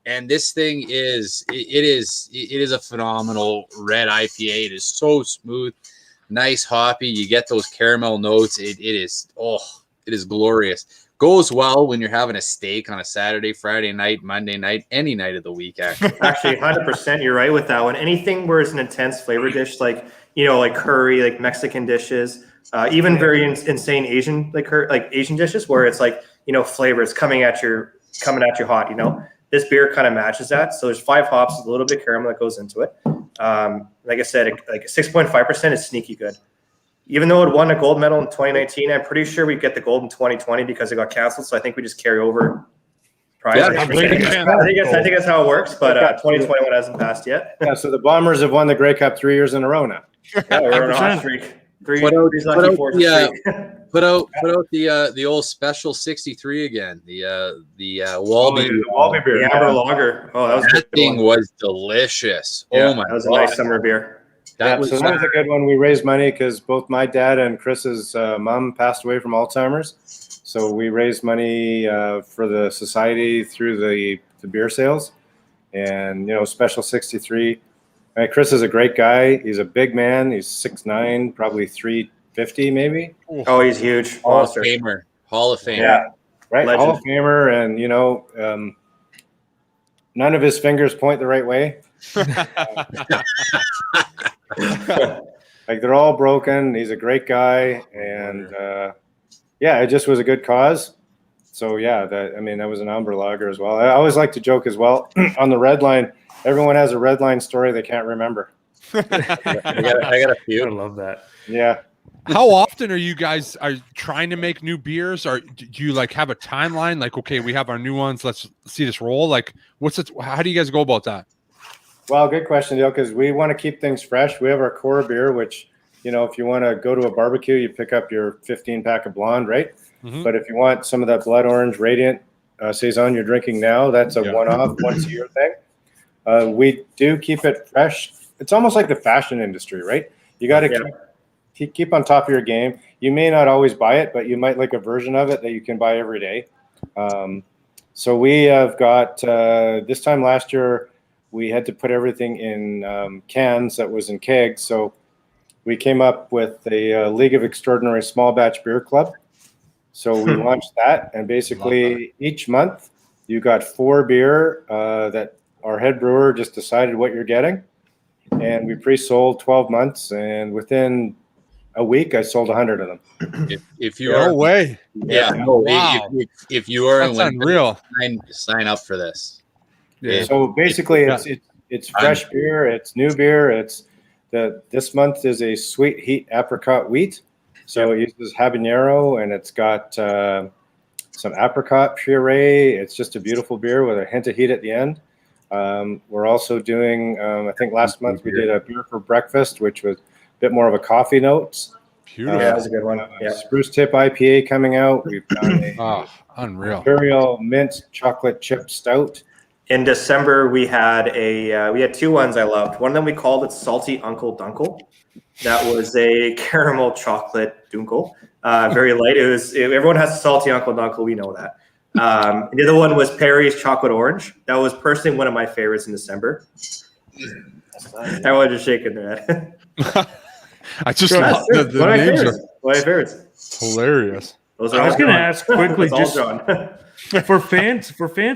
And this thing is a phenomenal red IPA. It is so smooth, nice hoppy. You get those caramel notes. It is glorious. Goes well when you're having a steak on a Saturday, Friday night, Monday night, any night of the week. Actually, 100%, you're right with that one. Anything where it's an intense flavor dish, like curry, like Mexican dishes, even very insane Asian like Asian dishes where it's flavors coming at you hot. This beer kind of matches that. So there's 5 hops, a little bit caramel that goes into it. Like I said, like 6.5% is sneaky good. Even though it won a gold medal in 2019, I'm pretty sure we get the gold in 2020 because it got canceled. So I think we just carry over prize. Yeah, I think that's how it works. But 2021 hasn't passed yet. Yeah, so the Bombers have won the Grey Cup 3 years in a row now. Yeah, we're on a hot streak. Put out the old special 63 again. The Wally beer, the Amber Lager. Oh, that thing was delicious. Yeah, oh my! That was a nice summer beer. That was a good one. We raised money because both my dad and Chris's mom passed away from Alzheimer's. So we raised money for the society through the beer sales. And, Special 63. Chris is a great guy. He's a big man. He's 6'9", probably 350 maybe. Oh, he's huge. Hall of Famer. Yeah, right. Legend. Hall of Famer. And, none of his fingers point the right way. Like they're all broken. He's a great guy, and it just was a good cause. So that was an Amber Lager as well. I always like to joke as well on the red line. Everyone has a red line story they can't remember. I got a few. I love that. Yeah. How often are you guys trying to make new beers, or do you have a timeline? Like, okay, we have our new ones. Let's see this roll. Like, how do you guys go about that? Well, good question, Dale, because we want to keep things fresh. We have our core beer, which, if you want to go to a barbecue, you pick up your 15-pack of blonde, right? Mm-hmm. But if you want some of that blood orange radiant Saison you're drinking now, that's a one-off, once-a-year thing. We do keep it fresh. It's almost like the fashion industry, right? You got to keep on top of your game. You may not always buy it, but you might like a version of it that you can buy every day. So we have got, this time last year, we had to put everything in cans that was in kegs. So we came up with the League of Extraordinary Small Batch Beer Club. So we launched that. And basically each month you got 4 beer that our head brewer just decided what you're getting. And we pre-sold 12 months. And within, a week, I sold 100 of them. If you No are, way. yeah, no, Wow. if you are in That's Winnipeg, unreal. sign up for this. Yeah. So basically, Yeah. it's fresh beer, it's new beer. This month is a sweet heat apricot wheat. So it uses habanero, and it's got some apricot puree. It's just a beautiful beer with a hint of heat at the end. We're also doing, I think last month we did a beer for breakfast, which was a bit more of a coffee notes. Beautiful. Yeah, that was a good one. Yeah. Spruce Tip IPA coming out. We've done a Oh, unreal. Imperial Mint Chocolate Chip Stout. In December, we had two ones I loved. One of them we called it Salty Uncle Dunkle. That was a caramel chocolate dunkel, very light. Everyone has Salty Uncle Dunkle. We know that. The other one was Perry's Chocolate Orange. That was personally one of my favorites in December. Everyone just shaking their head. I just love the one of my names favorites. are One of my favorites. hilarious. Those I are was all going to John. ask quickly, It's all just John. for fans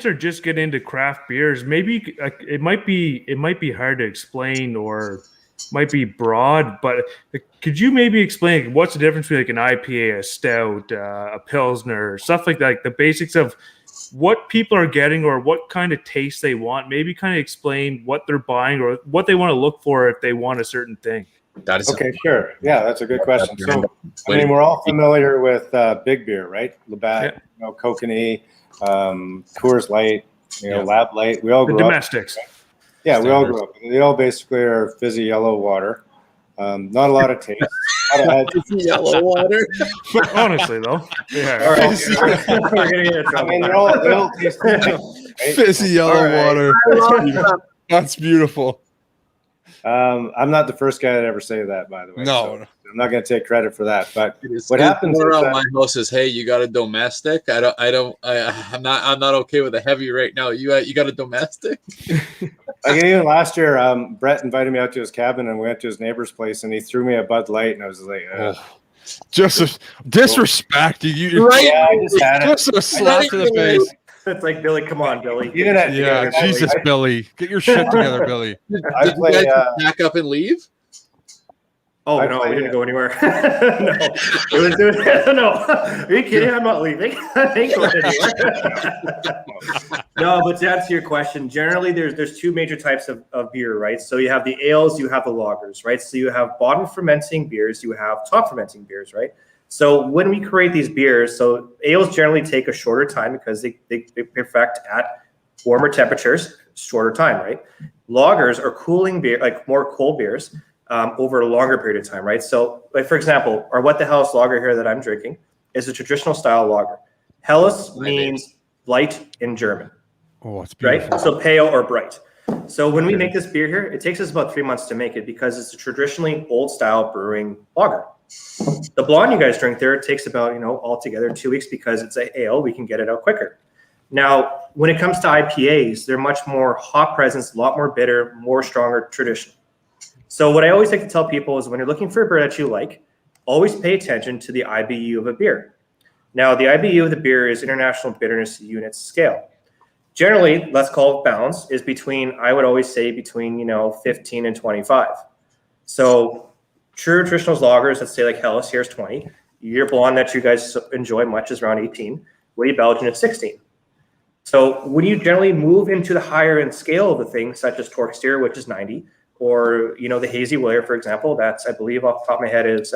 who are just getting into craft beers, maybe it might be hard to explain or might be broad, but could you maybe explain what's the difference between like an IPA, a stout, a pilsner, stuff like that, like the basics of what people are getting or what kind of taste they want? Maybe kind of explain what they're buying or what they want to look for if they want a certain thing. That is Okay, sure. Yeah, that's a good question. So, I mean, we're all familiar with big beer, right? Labatt, Kokanee, Coors Light, Lab Light. We all The grew up. domestics. Yeah, we all grew up. They all basically are fizzy yellow water. Not a lot of taste. yellow water. Honestly, though, yeah. All right. We're gonna get in I trouble. mean, they all taste the same, right? Fizzy yellow All right. water. That's beautiful. I'm not the first guy to ever say that, by the way. No. So I'm not going to take credit for that. But It's what happens is around that, my house is, hey, you got a domestic? I'm not okay with a heavy right now. You got a domestic? like even last year, Brett invited me out to his cabin, and we went to his neighbor's place, and he threw me a Bud Light, and I was like, Just a disrespect. You Right. yeah, I just had it. just a slap to the face. It's like, Billy, come on, Billy. Even at, Yeah, Jesus, Billy. Get your shit together, Billy. I Did you play, guys pack up and leave? Oh I no, play we didn't it. go anywhere. No, no. Are you kidding? I'm not leaving. I ain't going anywhere. No, but to answer your question, generally there's two major types of beer, right? So you have the ales, you have the lagers, right? So you have bottom fermenting beers, you have top fermenting beers, right? So when we create these beers, so ales generally take a shorter time because they perfect at warmer temperatures, shorter time, right? Lagers are cooling beer, like more cold beers. Over a longer period of time, right? So, like for example, our What the Hell's lager here that I'm drinking is a traditional style lager. Helles means light in German, Oh, it's beautiful. right? So pale or bright. So when we make this beer here, it takes us about 3 months to make it because it's a traditionally old style brewing lager. The blonde you guys drink there, it takes about, altogether 2 weeks because it's a ale, we can get it out quicker. Now, when it comes to IPAs, they're much more hop presence, a lot more bitter, more stronger traditional. So what I always like to tell people is when you're looking for a beer that you like, always pay attention to the IBU of a beer. Now, the IBU of the beer is International Bitterness Units Scale. Generally, let's call it balance, is between, I would always say between, 15 and 25. So true traditional lagers, let's say like Helles, here's 20. Your blonde that you guys enjoy much is around 18. Woody Belgian is 16. So when you generally move into the higher end scale of the things, such as Torque Steer, which is 90, or, the Hazy Willer, for example, that's, I believe off the top of my head is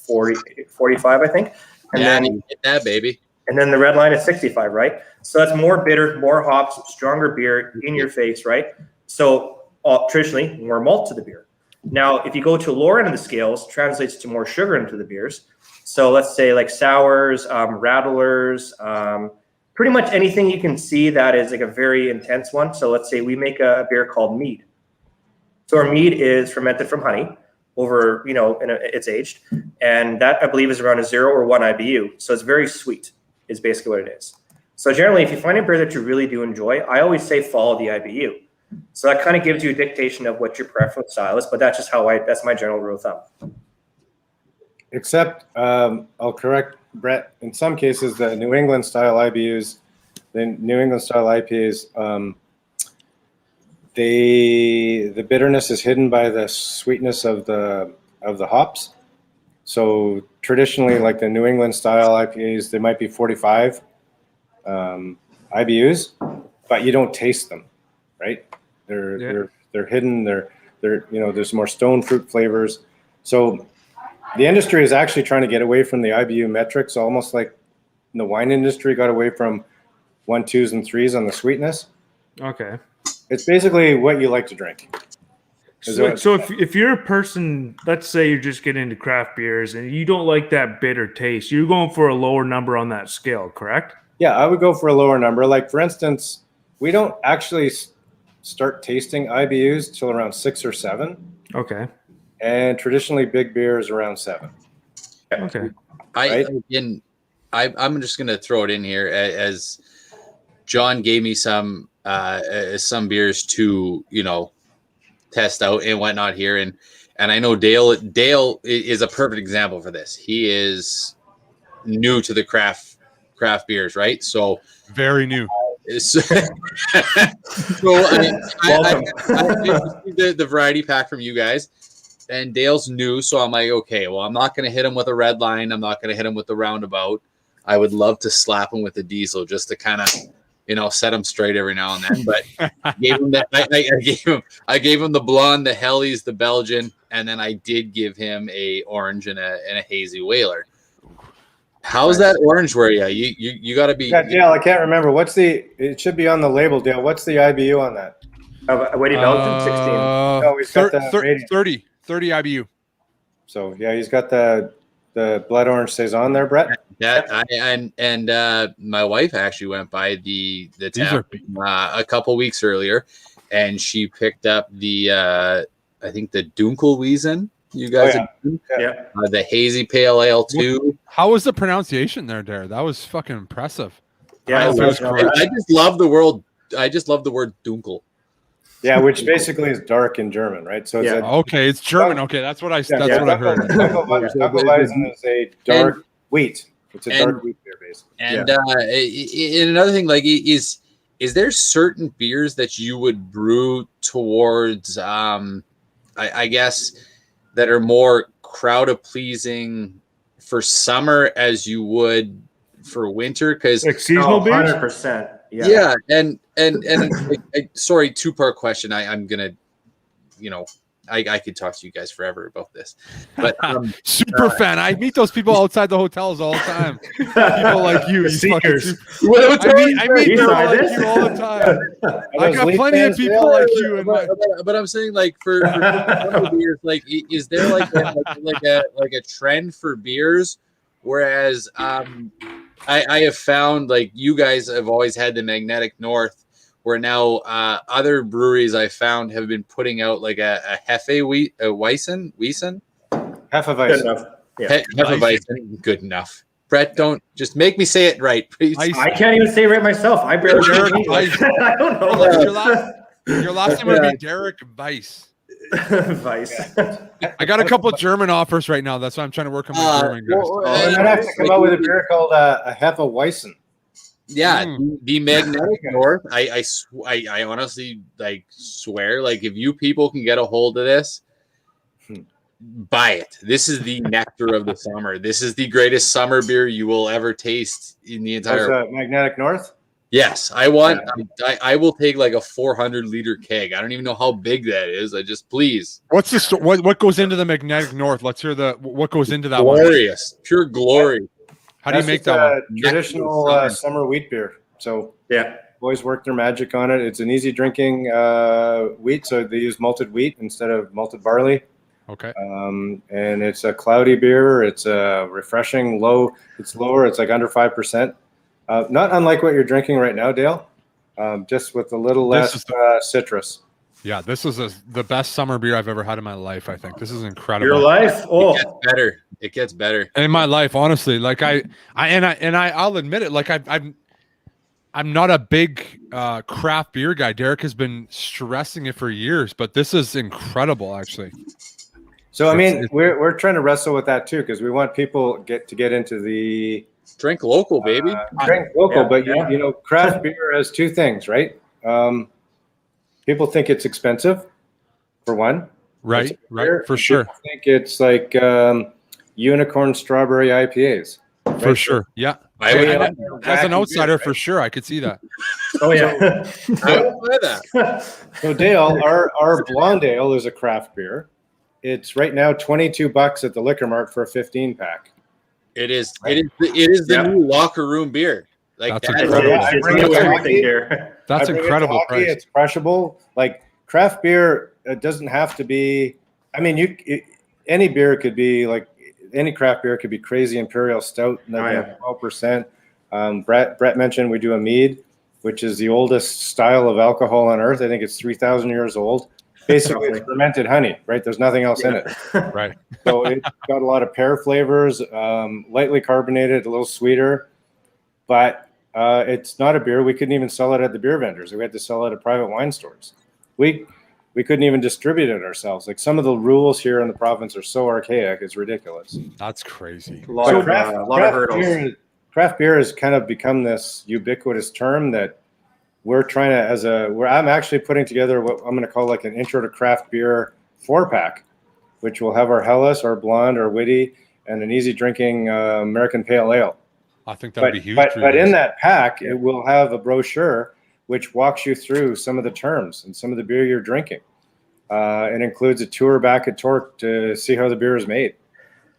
45, I think. And then you get that, baby. And then the red line is 65, right? So that's more bitter, more hops, stronger beer in your face, right? So traditionally, more malt to the beer. Now, if you go to a lower end of the scales, translates to more sugar into the beers. So let's say like sours, rattlers, pretty much anything you can see that is like a very intense one. So let's say we make a beer called mead. So our mead is fermented from honey over, it's aged. And that, I believe, is around a 0 or 1 IBU. So it's very sweet is basically what it is. So generally, if you find a beer that you really do enjoy, I always say follow the IBU. So that kind of gives you a dictation of what your preference style is, but that's just that's my general rule of thumb. except I'll correct Brett. In some cases, the New England style IBUs, the New England style IPAs, the bitterness is hidden by the sweetness of the hops. So traditionally, like the New England style IPAs, they might be 45 IBUs, but you don't taste them, right? They're hidden. They're there's more stone fruit flavors. So the industry is actually trying to get away from the IBU metrics, almost like the wine industry got away from 1, 2s, and 3s on the sweetness. Okay. It's basically what you like to drink. So if you're a person, let's say you're just getting into craft beers and you don't like that bitter taste, you're going for a lower number on that scale, correct? Yeah, I would go for a lower number. Like, for instance, we don't actually start tasting IBUs till around 6 or 7. Okay. And traditionally, big beer is around 7. Okay. I'm just going to throw it in here as John gave me some beers to, test out and whatnot here. And I know Dale is a perfect example for this. He is new to the craft beers, right? So very new. So I received the variety pack from you guys, and Dale's new. So I'm like, okay, well, I'm not going to hit him with a red line. I'm not going to hit him with the roundabout. I would love to slap him with the diesel just to kind of, set him straight every now and then. But I gave him the blonde, the Hellies, the Belgian, and then I did give him a orange and a hazy whaler. How's that orange for you? You got to be. Yeah, Dale, I can't remember. It should be on the label, Dale. What's the IBU on that? Wady Belgian, 16. No, he's got the 30 IBU. So yeah, he's got the blood orange Saison there, Brett. My wife actually went by the tap a couple weeks earlier, and she picked up the I think the Dunkelweizen. You guys, the hazy pale ale too. How was the pronunciation there, Dare? That was fucking impressive. Yeah, I just love the word. I just love the word Dunkel. Yeah, which basically is dark in German, right? So it's German. Okay, that's what I heard. Dunkelweizen is a dark wheat. It's a dark wheat beer, basically. And another thing, like, is there certain beers that you would brew towards? I guess that are more crowd pleasing for summer as you would for winter, because like seasonal beers. 100%. Yeah, and sorry, 2-part question. I'm gonna, I could talk to you guys forever about this, but super fan. I meet those people outside the hotels all the time. People like you, seekers. I meet people like you all the time. I got plenty of people like you. But I'm saying, like, for beers, like, is there like a trend for beers? Whereas I have found, like, you guys have always had the Magnetic North, where now other breweries I found have been putting out like a Hefeweizen. Hefeweizen. Hefeweizen. Good enough. Brett, don't just make me say it right, please. I can't even say it right myself. I barely I don't know. Your last name would be Derek Weiss. Weiss. I got a couple of German offers right now. That's why I'm trying to work on my German. I might have to come out with a beer called a Hefeweizen. Yeah, the Magnetic North. I honestly, like, swear, like, if you people can get a hold of this, buy it. This is the nectar of the summer. This is the greatest summer beer you will ever taste in the entire. Magnetic North. Yes, I want. I will take like a 400-liter keg. I don't even know how big that is. I just, please. What's the what goes into the Magnetic North? Let's hear what goes into that. Glorious, pure glory. How do you make that? Traditional summer wheat beer. So boys work their magic on it. It's an easy drinking wheat, so they use malted wheat instead of malted barley. Okay. And it's a cloudy beer. It's a refreshing low. It's lower. It's like under 5%. Not unlike what you're drinking right now, Dale. Just with a little less citrus. Yeah, this is the best summer beer I've ever had in my life. I think this is incredible. Your life? Oh, it gets better. In my life, honestly, like I'll admit it. Like I'm not a big craft beer guy. Derek has been stressing it for years, but this is incredible, actually. So I mean, we're trying to wrestle with that too, because we want people to get into the drink local, baby. Drink local, but you know, craft beer has two things, right? People think it's expensive, for one. Right, for sure. People think it's like unicorn strawberry IPAs. For Right? sure. Yeah. I would, As Wacky an outsider, beers, for sure, I could see that. Oh yeah. I would buy that. So Dale, our blonde ale is a craft beer. It's right now $22 at the liquor mart for a 15-pack. It is the Yep. new locker room beer. Like That's that. incredible. Yeah, I It's bring new it to everything hockey. here. That's I bring it to incredible hockey, price. It's crushable. Like craft beer, it doesn't have to be. I mean, any beer could be like any craft beer could be crazy imperial stout, and Oh, that's yeah. 12%. Brett mentioned we do a mead, which is the oldest style of alcohol on earth. I think it's 3,000 years old. Basically, it's fermented honey, right? There's nothing else in it. Right. So it's got a lot of pear flavors, lightly carbonated, a little sweeter, but it's not a beer. We couldn't even sell it at the beer vendors. We had to sell it at private wine stores. We couldn't even distribute it ourselves. Like some of the rules here in the province are so archaic, it's ridiculous. That's crazy. A lot of hurdles. Craft beer has kind of become this ubiquitous term that we're trying to, I'm actually putting together what I'm going to call like an intro to craft beer 4-pack, which will have our Hellas, our Blonde, our Witty, and an easy drinking American Pale Ale. I think that would be huge. But in that pack, it will have a brochure which walks you through some of the terms and some of the beer you're drinking. It includes a tour back at Torque to see how the beer is made.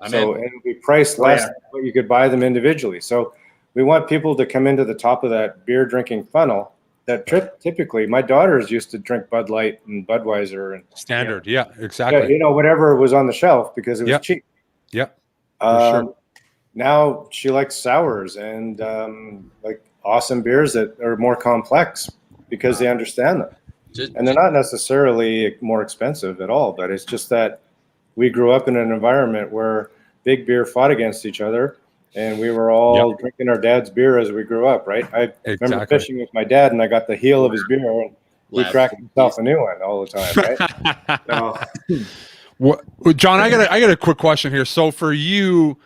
And it'll be priced less than what you could buy them individually. So we want people to come into the top of that beer drinking funnel. That typically, my daughters used to drink Bud Light and Budweiser and standard. Yeah, exactly. Whatever was on the shelf because it was cheap. Yep. Sure. Now she likes sours and like awesome beers that are more complex because they understand them. And they're not necessarily more expensive at all, but it's just that we grew up in an environment where big beer fought against each other, and we were all drinking our dad's beer as we grew up, right? I remember fishing with my dad, and I got the heel of his beer, and he cracked himself a new one all the time, right? Well, John, I got a quick question here. So for you,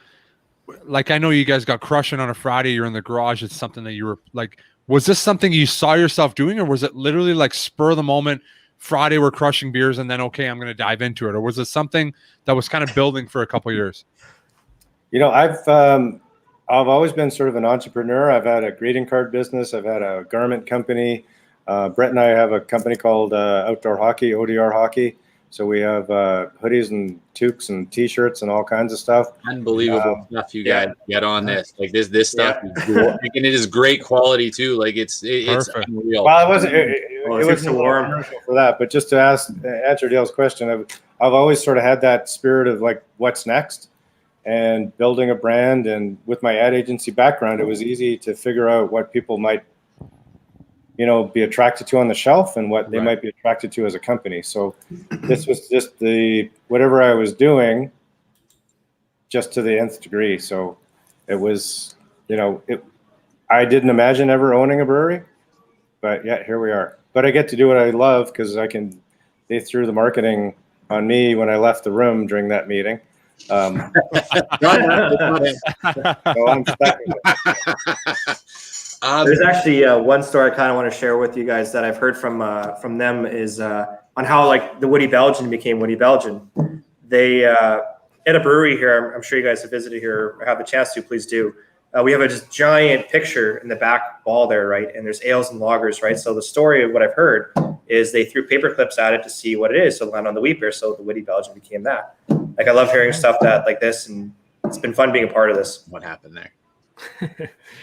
like I know you guys got Crushin on a Friday, you're in the garage, it's something that you were like, was this something you saw yourself doing, or was it literally like spur of the moment, Friday we're crushing beers and then, okay, I'm going to dive into it? Or was it something that was kind of building for a couple of years? You know, I've always been sort of an entrepreneur. I've had a greeting card business. I've had a garment company. Brett and I have a company called Outdoor Hockey, ODR Hockey. So we have hoodies and toques and T-shirts and all kinds of stuff. Unbelievable stuff you guys get on this. Like this stuff, is and it is great quality too. Like it's unreal. Well, it wasn't warm for that, but just to answer Dale's question, I've always sort of had that spirit of like, what's next, and building a brand. And with my ad agency background, it was easy to figure out what people might, be attracted to on the shelf and what they might be attracted to as a company. So this was just whatever I was doing just to the nth degree. So it was, I didn't imagine ever owning a brewery, but yeah, here we are. But I get to do what I love because they threw the marketing on me when I left the room during that meeting. So I'm stuck with it. There's actually one story I kind of want to share with you guys that I've heard from them is on how like the Woody Belgian became Woody Belgian. They at a brewery here. I'm sure you guys have visited here or have the chance to. Please do. We have a just giant picture in the back wall there, right? And there's ales and lagers, right? So the story of what I've heard is they threw paper clips at it to see what it is. So land on the wheat beer. So the Woody Belgian became that. Like I love hearing stuff like this, and it's been fun being a part of this. What happened there?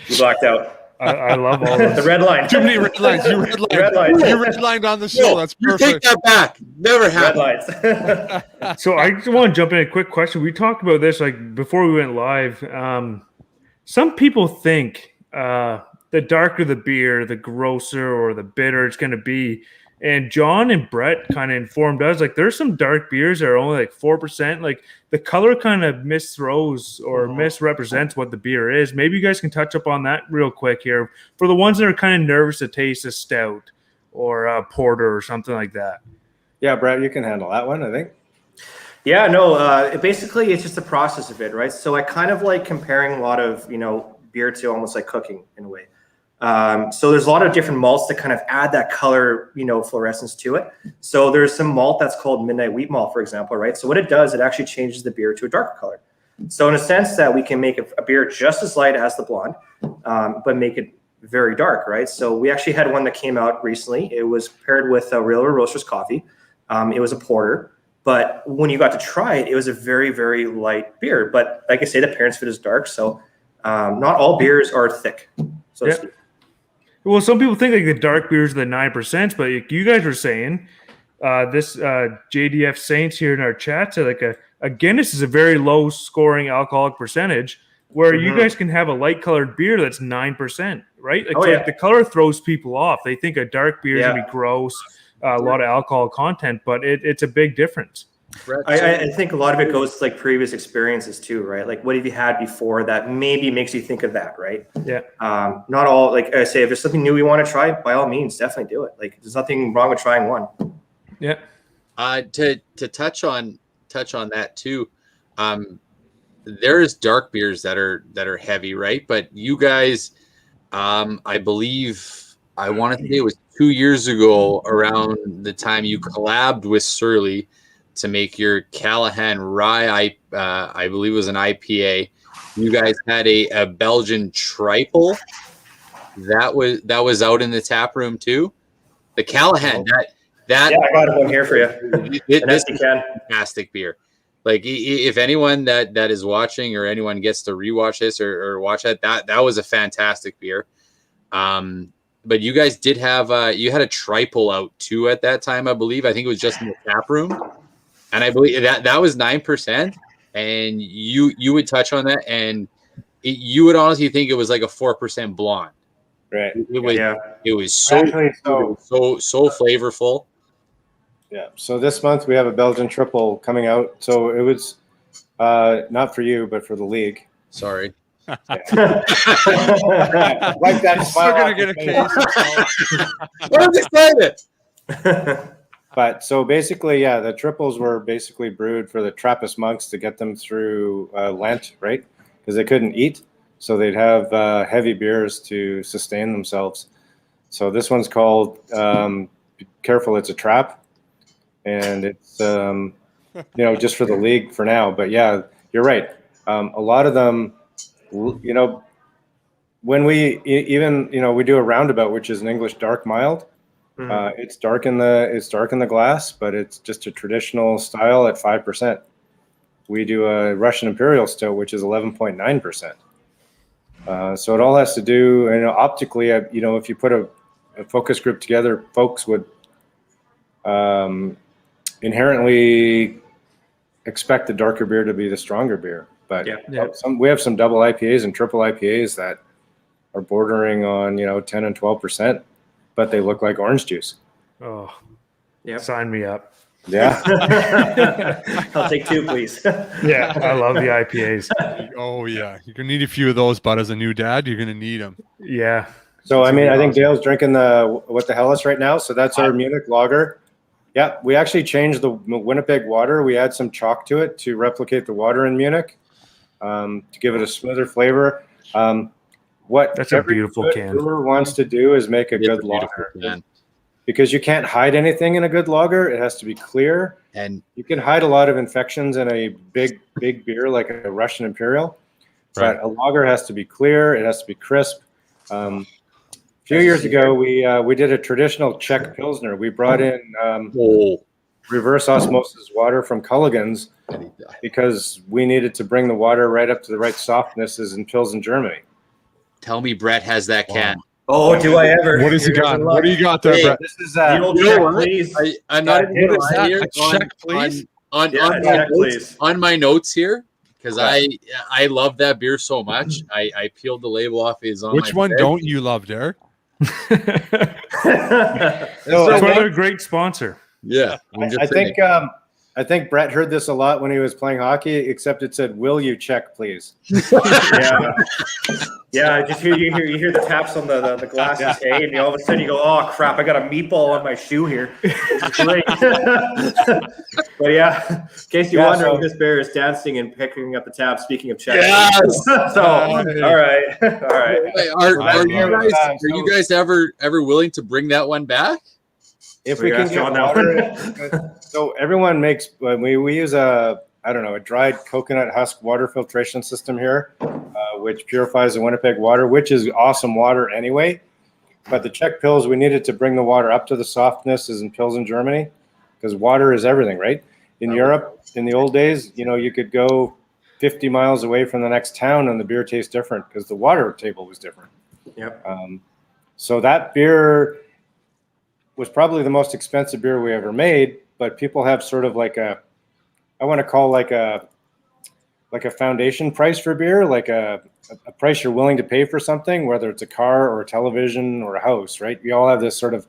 You blacked out. I love all this. The red line. Too many red lines. You redlined on the show. That's perfect. You take that back. Never happened. Red lines. So I just want to jump in a quick question. We talked about this like before we went live. Some people think the darker the beer, the grosser or the bitter it's going to be. And John and Brett kind of informed us, like there's some dark beers that are only like 4%. Like the color kind of misthrows or misrepresents what the beer is. Maybe you guys can touch up on that real quick here for the ones that are kind of nervous to taste a stout or a porter or something like that. Yeah, Brett, you can handle that one, I think. Yeah, no, basically it's just the process of it, right? So I kind of like comparing a lot of, beer to almost like cooking in a way. So there's a lot of different malts that kind of add that color, fluorescence to it. So there's some malt that's called midnight wheat malt, for example, right? So what it does, it actually changes the beer to a darker color. So in a sense that we can make a beer just as light as the blonde, but make it very dark, right? So we actually had one that came out recently. It was paired with a Railroad Roasters coffee. It was a porter, but when you got to try it, it was a very, very light beer. But like I say, the parents' food is dark, so not all beers are thick. So to speak. Well, some people think like the dark beers are the 9%, but like you guys were saying, this JDF Saints here in our chat said like a Guinness is a very low scoring alcoholic percentage, where you guys can have a light colored beer that's 9%, right? Like, the color throws people off. They think a dark beer is gonna be gross, a lot of alcohol content, but it's a big difference. I think a lot of it goes to like previous experiences too, right? Like what have you had before that maybe makes you think of that, right? Yeah. Not all, like I say, if there's something new we want to try, by all means, definitely do it. Like there's nothing wrong with trying one. Yeah. To touch on that too, there's dark beers that are heavy, right? But you guys, I believe, I want to say it was 2 years ago around the time you collabed with Surly to make your Callahan Rye, I believe it was an IPA. You guys had a Belgian triple that was out in the tap room too. The Callahan, that I got one here for you. This is a fantastic beer. Like if anyone that is watching or anyone gets to rewatch this or watch that was a fantastic beer. But you guys did have you had a triple out too at that time, I believe. I think it was just in the tap room. And I believe that was 9%, and you would touch on that, and you would honestly think it was like a 4% blonde. Right. It was so flavorful. Yeah. So this month we have a Belgian triple coming out. So it was not for you, but for the league. Sorry. Like that. Still gonna get a case. I'm excited. But so basically, the triples were basically brewed for the Trappist monks to get them through Lent, right? Because they couldn't eat. So they'd have heavy beers to sustain themselves. So this one's called, be careful, it's a trap. And it's, just for the league for now. But yeah, you're right. A lot of them, when we we do a roundabout, which is an English dark mild. It's dark in the glass, but it's just a traditional style at 5%. We do a Russian Imperial Stout, which is 11.9%. So it all has to do, optically, if you put a focus group together, folks would inherently expect the darker beer to be the stronger beer. But we have some double IPAs and triple IPAs that are bordering on 10 and 12%. But they look like orange juice. Oh, yeah. Sign me up. Yeah. I'll take 2, please. Yeah, I love the IPAs. Oh, yeah. You're going to need a few of those, but as a new dad, you're going to need them. Yeah. So, I think Dale's drinking the What the Hell Is right now. So that's our Munich lager. Yeah, we actually changed the Winnipeg water. We add some chalk to it to replicate the water in Munich to give it a smoother flavor. That's a beautiful can. Brewer wants to do is make a good lager, because you can't hide anything in a good lager. It has to be clear, and you can hide a lot of infections in a big beer like a Russian Imperial. Right. But a lager has to be clear. It has to be crisp. A few years ago, we did a traditional Czech Pilsner. We brought in reverse osmosis water from Culligan's because we needed to bring the water right up to the right softness as in Pilsen, Germany. Tell me Brett has that can. Oh, do I ever? What has he got? What do you got there, Brett? This is the old check, please. I'm not even going to say it. Check, please. On my notes here, because I love that beer so much. I peeled the label off. Which one don't you love, Derek? It's another great sponsor. Yeah. I think Brett heard this a lot when he was playing hockey, except it said, "Will you check, please?" Yeah. Just you hear the taps on the glasses, hey, and all of a sudden you go, "Oh crap! I got a meatball on my shoe here." It's great. But yeah, in case you're wondering, this bear is dancing and picking up the tab. Speaking of checks, so all right. Hey, are you guys ever willing to bring that one back? If we can get water, so everyone makes we use a I don't know, a dried coconut husk water filtration system here, which purifies the Winnipeg water, which is awesome water anyway. But the Czech pills, we needed to bring the water up to the softness as in pills in Germany, because water is everything, right? In Europe, in the old days, you could go 50 miles away from the next town and the beer tastes different because the water table was different. Yep. So that beer was probably the most expensive beer we ever made, but people have sort of like I want to call like a foundation price for beer, like a price you're willing to pay for something, whether it's a car or a television or a house, right? We all have this sort of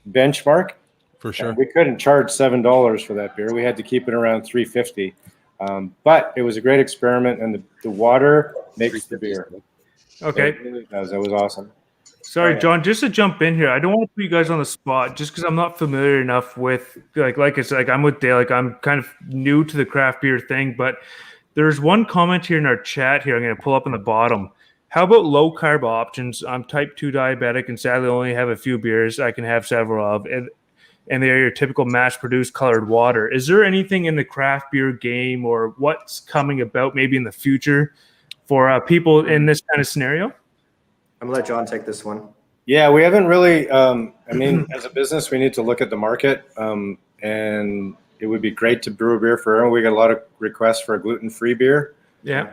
benchmark. For sure. We couldn't charge $7 for that beer. We had to keep it around $3.50. But it was a great experiment, and the water makes the beer. Okay. It really does. It was awesome. Sorry, John, just to jump in here, I don't want to put you guys on the spot just because I'm not familiar enough with, like I said, like I'm with Dale, like I'm kind of new to the craft beer thing, but there's one comment here in our chat here I'm going to pull up in the bottom. How about low carb options? I'm type 2 diabetic and sadly only have a few beers I can have several of, and they are your typical mass-produced colored water. Is there anything in the craft beer game or what's coming about maybe in the future for people in this kind of scenario? I'm gonna let John take this one. Yeah, we haven't really. I mean, as a business, we need to look at the market, and it would be great to brew a beer for everyone. We get a lot of requests for a gluten-free beer. Yeah.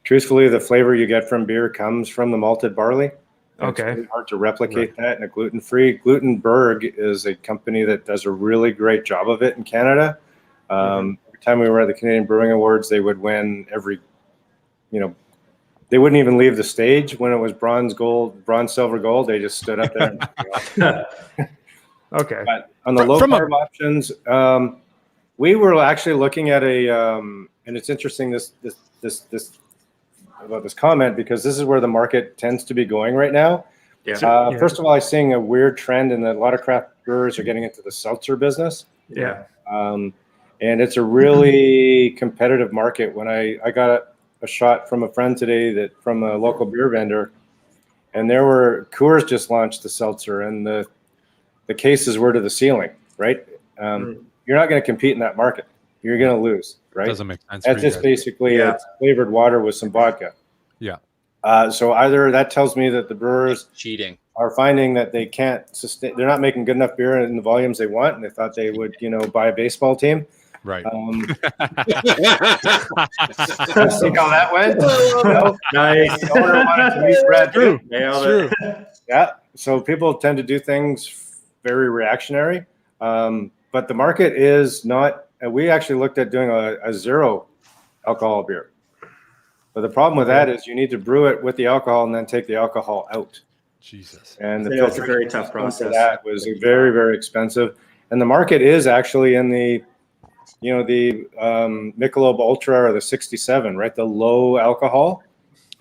Truthfully, the flavor you get from beer comes from the malted barley. Okay. It's really hard to replicate that in a gluten-free. Glutenberg is a company that does a really great job of it in Canada. Every time we were at the Canadian Brewing Awards, they would win every, they wouldn't even leave the stage when it was bronze, silver, gold. They just stood up there. Okay. But on the low carb options, we were actually looking at and it's interesting this about this comment because this is where the market tends to be going right now. Yeah. First of all, I'm seeing a weird trend in that a lot of craft brewers are getting into the seltzer business. Yeah. And it's a really competitive market. When I got a shot from a friend today from a local beer vendor, and Coors just launched the seltzer, and the cases were to the ceiling, right? You're not going to compete in that market. You're going to lose, right? Doesn't make sense. That's just basically it's flavored water with some vodka. Yeah. So either that tells me that the brewers cheating are finding that they can't sustain, they're not making good enough beer in the volumes they want, and they thought they would, buy a baseball team. Right. See how that went? Nice. The owner wanted to meet Brad. True. Nailed it. Yeah. So people tend to do things very reactionary. But the market is not, we actually looked at doing a zero alcohol beer. But the problem with that is you need to brew it with the alcohol and then take the alcohol out. Jesus. And It's a very tough process. That was very, very expensive. And the market is actually in the Michelob Ultra or the 67, right? The low alcohol,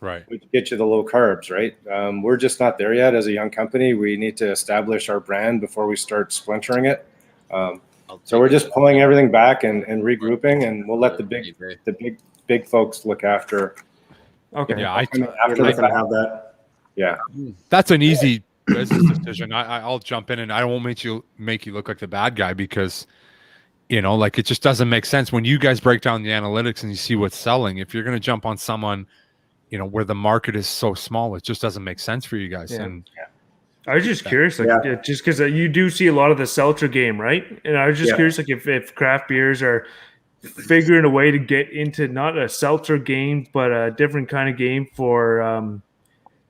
right? Which get you the low carbs, right? We're just not there yet as a young company. We need to establish our brand before we start splintering it. So we're just pulling everything back and regrouping, and we'll let the big folks look after. Okay. Yeah, After they can have that. Yeah, that's an easy business decision. I'll jump in, and I won't make you look like the bad guy because. Like it just doesn't make sense when you guys break down the analytics and you see what's selling. If you're going to jump on someone, where the market is so small, it just doesn't make sense for you guys. Yeah. And I was just curious, just because you do see a lot of the seltzer game, right? And I was just curious, like if craft beers are figuring a way to get into not a seltzer game, but a different kind of game for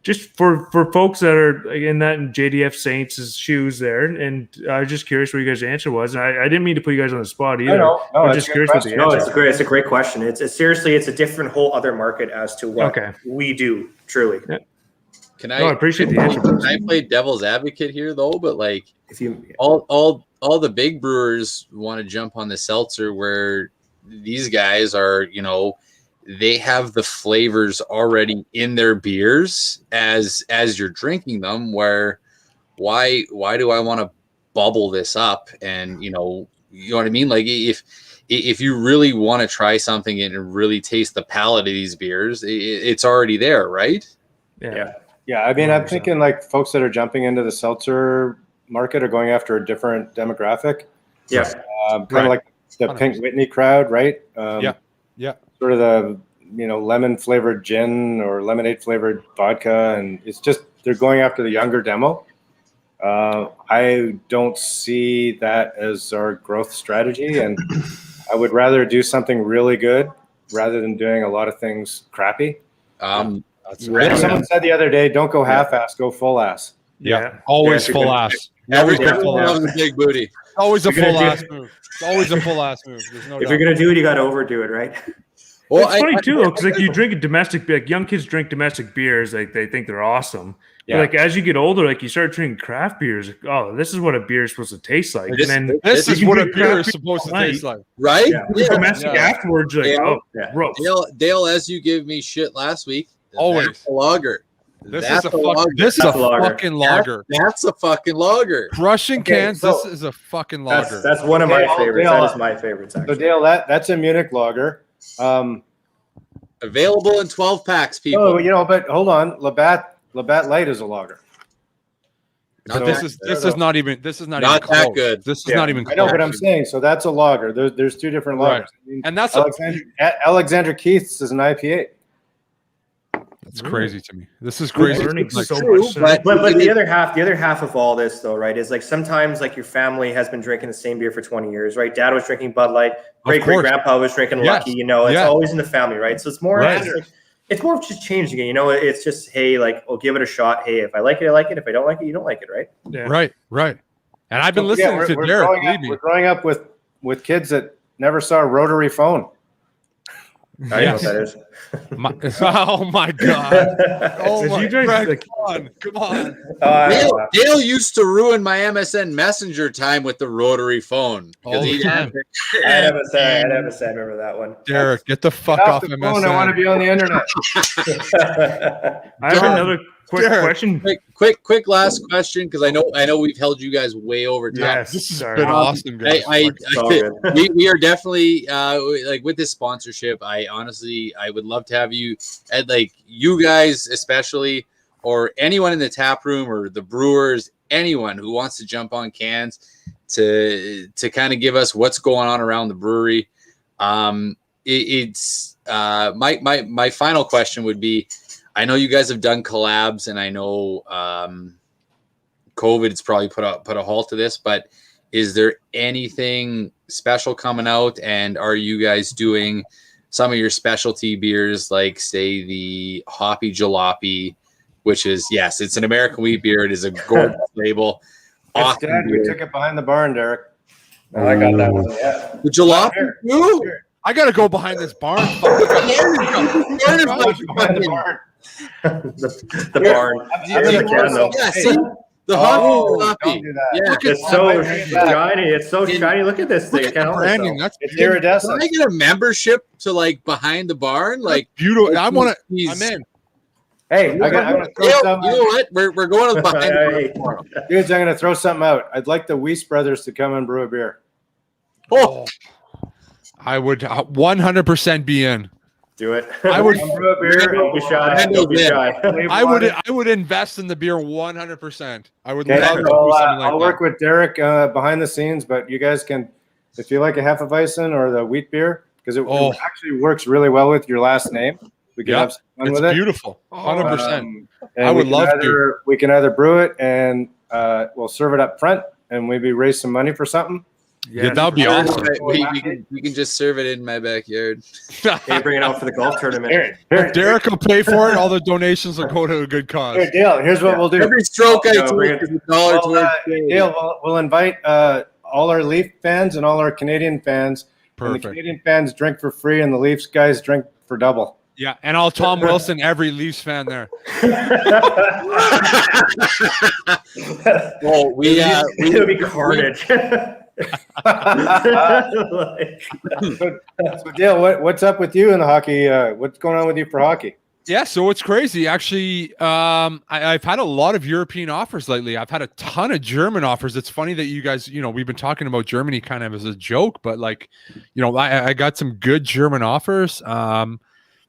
just for folks that are in JDF Saints' shoes there. And I was just curious what you guys' answer was. And I didn't mean to put you guys on the spot either. No, I'm just curious what the answer is. It's a great question. It's seriously, it's a different whole other market as to what we do, truly. Yeah. I appreciate the answer. Can I play devil's advocate here though? But like if you all the big brewers want to jump on the seltzer where these guys are, they have the flavors already in their beers as you're drinking them, where why do I want to bubble this up? And you know what I mean? Like if you really want to try something and really taste the palate of these beers, it's already there, right? Yeah. I mean, 100%. I'm thinking like folks that are jumping into the seltzer market are going after a different demographic. Yeah. Kind of like the 100%. Pink Whitney crowd, right? Yeah. Sort of the lemon flavored gin or lemonade flavored vodka, and it's just they're going after the younger demo. I don't see that as our growth strategy, and I would rather do something really good rather than doing a lot of things crappy. That's Right. Someone said the other day, "Don't go half-ass, go full-ass." Yeah. Always Yeah, full ass. Every Always go time full loves ass. a big booty. Always a You're gonna full do- ass move. It's always a full ass move. There's no If doubt. you're gonna do it, you got to overdo it, right? Well, It's funny too, though, because like you drink a domestic, like young kids drink domestic beers, like they think they're awesome. Yeah. But like as you get older, like you start drinking craft beers. Like, oh, this is what a beer is supposed to taste like. This- and then This you is can what a drink beer craft is supposed to all night. taste like. right? Yeah. With domestic Yeah. afterwards, you're like, Yeah. oh, Yeah. gross. Dale, as you gave me shit last week, Always. that's a lager. This That's is a lager. this is That's a a lager. fucking lager. That's a fucking lager. Crushing Okay, Cans. so- This is a fucking lager. That's one of my Dale, favorites. Dale, That is my favorites. So Actually. Dale, that's a Munich lager. Available in 12 packs, people. Oh, but hold on, Labatt Light is a lager. Not But that this is not even Not even that close. good. This is Yeah. not even I close. know, but I'm saying so that's a lager. There's two different Right. lagers. I mean, And that's Alexander Keith's is an IPA. that's crazy to me. This is We're crazy. learning Like, so true, much. But the other half of all this though, right, is like sometimes like your family has been drinking the same beer for 20 years, right? Dad was drinking Bud Light, great course. grandpa was drinking Yes. Lucky, it's Yeah. always in the family, right? So it's more Right. it's more of just changing it, it's just, hey, like, we'll give it a shot. Hey, if I like it, I like it. If I don't like it, you don't like it, right? Yeah. right. And I've been Don't forget, listening to we're Derek. growing up- Believe me. We're growing up with kids that never saw a rotary phone. I don't know Yes. what that is. Oh my god. Oh Did my you guys, Greg, like- come on. Dale used to ruin my MSN Messenger time with the rotary phone. 'Cause All the he'd time. I never said. Remember that one. Derek, get the fuck Get off the phone. I want to MSN. be on the internet. I have another quick Derek. question. Quick last question, because I know we've held you guys way over time. Yes, This has sorry. been awesome, guys. It's all good. we are definitely like with this sponsorship. I would love to have you, and like you guys especially, or anyone in the tap room or the brewers, anyone who wants to jump on cans to kind of give us what's going on around the brewery. It's my final question would be, I know you guys have done collabs, and I know COVID's probably put a halt to this, but is there anything special coming out? And are you guys doing some of your specialty beers, like say the Hoppy Jalopy, which is, yes, it's an American wheat beer. It is a gorgeous label. It's Awesome dead. We beer. took it behind the barn, Derek. No, I got that one. Yeah. The Jalopy Here. too? I gotta go behind this barn. Behind the barn. the barn. I'm gonna throw some- Yeah, hey, see? The Hoppy Oh, Jalopy. don't do that. Yeah. Look at It's so that. shiny. It's so shiny. Look at this thing. Look I at can't the help branding. myself. That's It's Can iridescent. I get a membership to like behind the barn? Like, beautiful. I want to. He's- I'm in. Hey, I'm gonna throw you some. know what? We're going to the behind the barn Hey. tomorrow. Dudes, I'm gonna throw something out. I'd like the Weiss brothers to come and brew a beer. Oh, I would 100% be in. Do it. I would- Come brew a beer. Don't be shy. Don't be shy. I would invest in the beer 100%. I would Okay, love to do I'll, something like I'll that. work with Derek behind the scenes, but you guys can, if you like a Hefeweizen or the wheat beer, because it actually works really well with your last name. We can Yeah, have some fun It's with it. beautiful. 100%. And I would we can love to. either, We can either brew it and we'll serve it up front and maybe raise some money for something. Yeah, that would be Sure, awesome. we can just serve it in my backyard. Hey, bring it out for the golf tournament. Here, Derek will pay for it. All the donations will go to a good cause. here, Dale, here's what we'll do. Every stroke I No, bring take it- is $1 Well, towards Dale, we'll invite all our Leaf fans and all our Canadian fans. And the Perfect. Canadian fans drink for free and the Leafs guys drink for double. Yeah, and I'll Tom Wilson, every Leafs fan there. Well, It'll be carnage. Like, So Dale, what's up with you in the hockey? What's going on with you for hockey? Yeah, so it's crazy. Actually, I've had a lot of European offers lately. I've had a ton of German offers. It's funny that you guys, we've been talking about Germany kind of as a joke, but like, I got some good German offers.